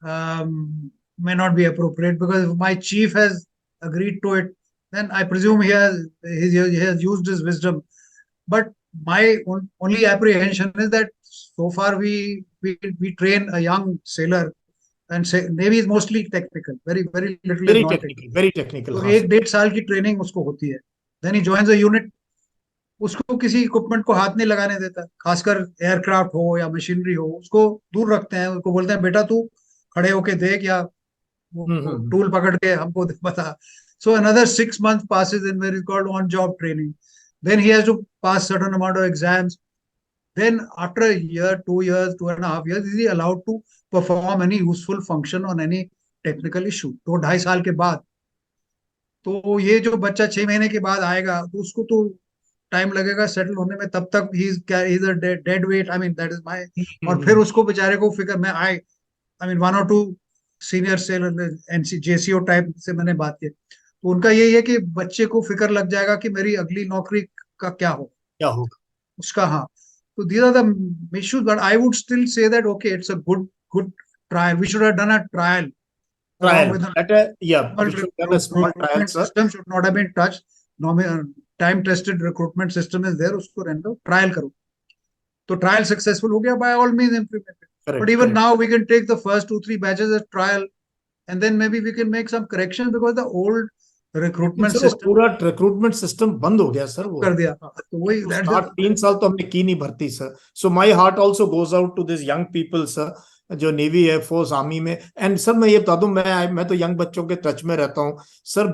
may not be appropriate, because if my chief has agreed to it, then I presume he has used his wisdom. But my only apprehension is that so far we train a young sailor, and say Navy is mostly technical, very little Very is not technical, very technical. तो 1-1.5 साल की training उसको होती है. Then he joins a unit. उसको किसी equipment को हाथ नहीं लगाने देता, खासकर एयरक्राफ्ट हो या मशीनरी हो, उसको दूर रखते हैं. उसको बोलते हैं बेटा तू खड़े होके देख, या टूल पकड़ के हमको बता. So another 6 months passes in where it's called on-job training. Then he has to pass certain amount of exams. Then after a year, 2 years, 2.5 years, is he allowed to perform any useful function on any technical issue? तो 2.5 साल के बाद, तो ये जो बच्चा 6 महीने के बाद आएगा, तो उसको तो टाइम लगेगा सेटल होने में. तब तक he is a dead weight. I mean that is my. और फिर उसको बेचारे को फिक्र, मैं I mean 1 or 2 senior seller NC JCO type से मैंने बात की, तो उनका यही है कि बच्चे को फिक्र लग जाएगा कि मेरी अगली नौकरी का क्या होगा उसका. हाँ, तो these are the issues, but I would still say that okay, it's a good trial. We should have done a trial. Yeah, we should have a small trial, sir. System should not have been touched. Time tested recruitment system is there, उसको रहने दो, trial करो. तो trial successful हो गया, by all means implement it. But even now we can take the first 2-3 batches as trial, and then maybe we can make some corrections, because the old recruitment sir वो system पूरा recruitment system बंद हो गया sir वो। कर दिया। तो वही तो दैट्स स्टार्ट 3 साल तो हमने की नहीं भर्ती sir. So my heart also goes out to this young people sir, जो नेवी, एयरफोर्स, आर्मी में। एंड सर मैं ये बता दूं, मैं तो यंग बच्चों के टच में रहता हूँ सर।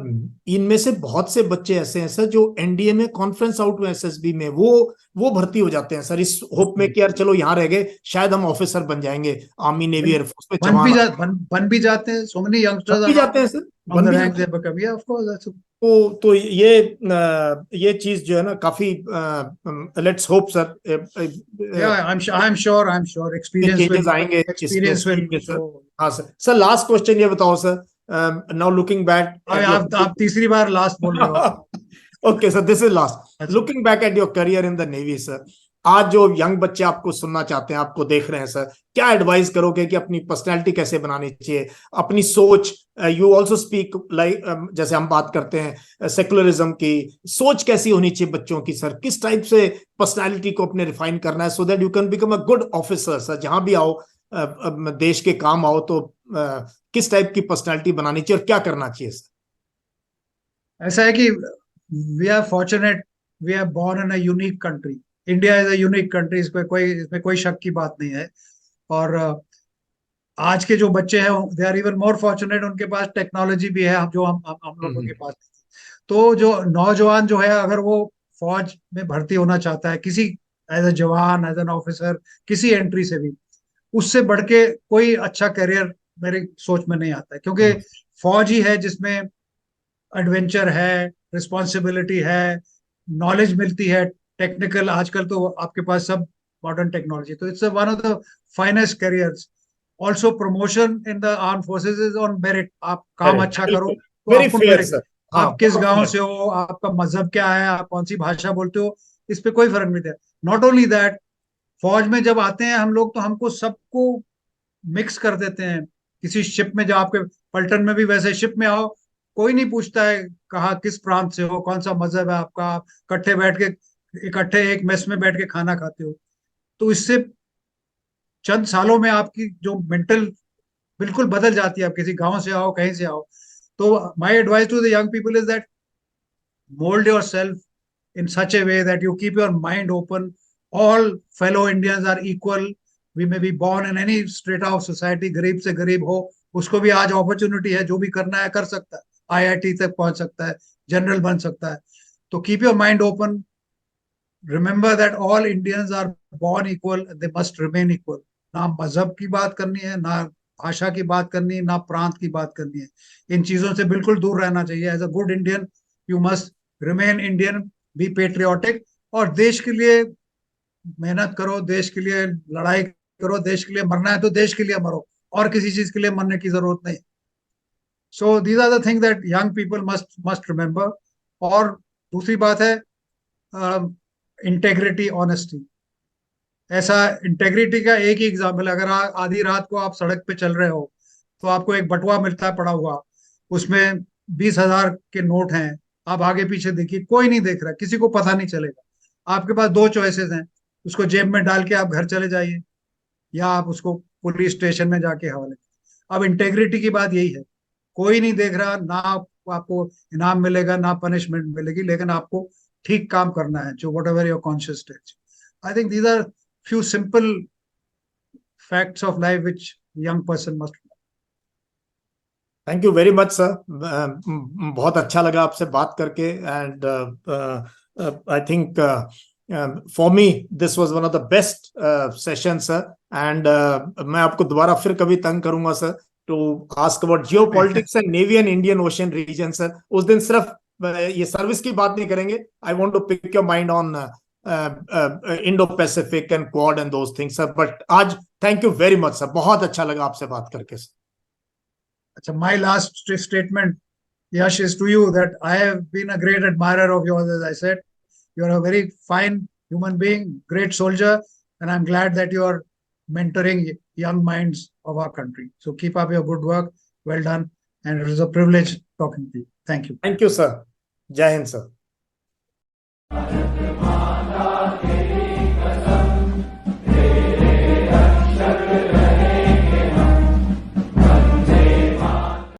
इनमें से बहुत से बच्चे ऐसे हैं सर जो एनडीए में कॉन्फ्रेंस आउट हुए, एसएसबी में, वो भर्ती हो जाते हैं सर, इस होप में कि यार चलो यहाँ रह गए शायद हम ऑफिसर बन जाएंगे, आर्मी, नेवी, एयरफोर्स में बन भी जवान। जा बन भी जाते हैं। सो मेनी बन यंगस्टर्स भी आर जाते हैं नॉट सर, ऑन बन द भी रैंक जाते दे हैं। बिकम, या ऑफ कोर्स दैट्स। तो ये चीज जो है ना काफी, लेट्स होप या सर आई एम श्योर ये एक्सपीरियंस चेंजेस विल आएंगे इसमें, एक्सपीरियंस स्कीम विल में शो। सर। हाँ सर। सर लास्ट क्वेश्चन ये बताओ sir, now looking back at आप तीसरी बार लास्ट बोल रहे हो your okay sir, this is last, अच्छा। Looking back at your career in the navy sir. आज जो यंग बच्चे आपको सुनना चाहते हैं, आपको देख रहे हैं सर, क्या एडवाइस करोगे कि अपनी पर्सनैलिटी कैसे बनानी चाहिए, अपनी सोच, यू ऑल्सो स्पीक लाइक, जैसे हम बात करते हैं सेकुलरिज्म की, सोच कैसी होनी चाहिए बच्चों की सर, किस टाइप से पर्सनैलिटी को अपने रिफाइन करना है so that you can become a good officer sir, जहां भी आओ, देश के काम आओ तो किस टाइप की पर्सनैलिटी बनानी चाहिए और क्या करना चाहिए सर? ऐसा है कि we are fortunate, we are born in a unique country. India is a unique country, इसमें कोई शक की बात नहीं है। और आज के जो बच्चे हैं they are even more fortunate, उनके पास टेक्नोलॉजी भी है जो हम लोगों के पास नहीं। तो जो नौजवान जो है, अगर वो फौज में भर्ती होना चाहता है किसी, एज अ जवान, एज एन ऑफिसर, किसी एंट्री से भी, उससे बढ़ के कोई अच्छा करियर मेरी सोच में नहीं आता है। क्योंकि फौज ही है जिसमें एडवेंचर है, रिस्पॉन्सिबिलिटी है, नॉलेज मिलती है टेक्निकल। आजकल तो आपके पास सब मॉडर्न टेक्नोलॉजी, तो it's one of the finest careers. Also promotion in the arm forces is on merit. आप काम करेक्ट, अच्छा करो बिल्कुल, तो वेरी आपको फेयर मिलेगा। सर। हाँ, आप किस बहुत गांव फेयर। से हो, आपका मजहब क्या है, आप कौन सी भाषा बोलते हो, इस पे कोई फर्क नहीं था। नॉट ओनली दैट, फौज में जब आते हैं हम लोग तो हमको सबको मिक्स कर देते हैं। किसी शिप में, जब आपके पलटन में भी वैसे शिप में आओ, कोई नहीं पूछता है कहाँ किस प्रांत से हो, कौन सा मजहब है आपका, आप इकट्ठे एक मेस में बैठ के खाना खाते हो। तो इससे चंद सालों में आपकी जो मेंटल बिल्कुल बदल जाती है। आप किसी गांव से आओ, कहीं से आओ। तो my advice to the young people is that mold yourself in such a way that you keep your mind open. All fellow Indians are equal. We may be born in any strata of society, गरीब से गरीब हो, उसको भी आज opportunity है, जो भी करना है कर सकता है, आईआईटी तक पहुंच सकता है, जनरल बन सकता है। तो keep your mind open. Remember that all Indians are born equal, they must remain equal. ना मजहब की बात करनी है, ना भाषा की बात करनी है, ना प्रांत की बात करनी है। इन चीजों से बिल्कुल दूर रहना चाहिए। As a good Indian you must remain Indian, be patriotic, और देश के लिए मेहनत करो, देश के लिए लड़ाई करो। देश के लिए मरना है तो देश के लिए मरो, और किसी चीज के लिए मरने की जरूरत नहीं। So these are the thing that young people must remember. और दूसरी बात है इंटेग्रिटी, ऑनेस्टी। ऐसा इंटेग्रिटी का एक ही एग्जाम्पल, अगर आधी रात को आप सड़क पे चल रहे हो तो आपको एक बटुआ मिलता है पड़ा हुआ, उसमें 20,000 के नोट हैं। आप आगे पीछे देखिए, कोई नहीं देख रहा, किसी को पता नहीं चलेगा। आपके पास दो चॉइसेस हैं, उसको जेब में डाल के आप घर चले जाइए, या आप उसको पुलिस स्टेशन में जाके हवाले। अब इंटेग्रिटी की बात यही है, कोई नहीं देख रहा, ना आपको इनाम मिलेगा ना पनिशमेंट मिलेगी, लेकिन आपको ठीक काम करना है, जो whatever your conscious. I think these are few simple facts of life which young person must know. Thank you very much sir, बहुत अच्छा लगा आपसे बात करके। And I think for me this was one of the best session sir. एंड मैं आपको दोबारा फिर कभी तंग करूंगा सर, to ask about geo politics and navy and Indian ocean region sir. उस दिन सिर्फ ये सर्विस की बात नहीं करेंगे, I want to pick your mind on Indo Pacific and Quad and those things sir. But आज thank you very much sir, बहुत अच्छा लगा आपसे बात करके sir. Achha, my last statement, Yash, is to you that I have been a great admirer of yours. As I said, you're a very fine human being, great soldier, and I'm glad that you're mentoring young minds of our country. So keep up your good work. Well done. And it was a privilege talking to you. Thank you. Thank you sir, जय Hind sir.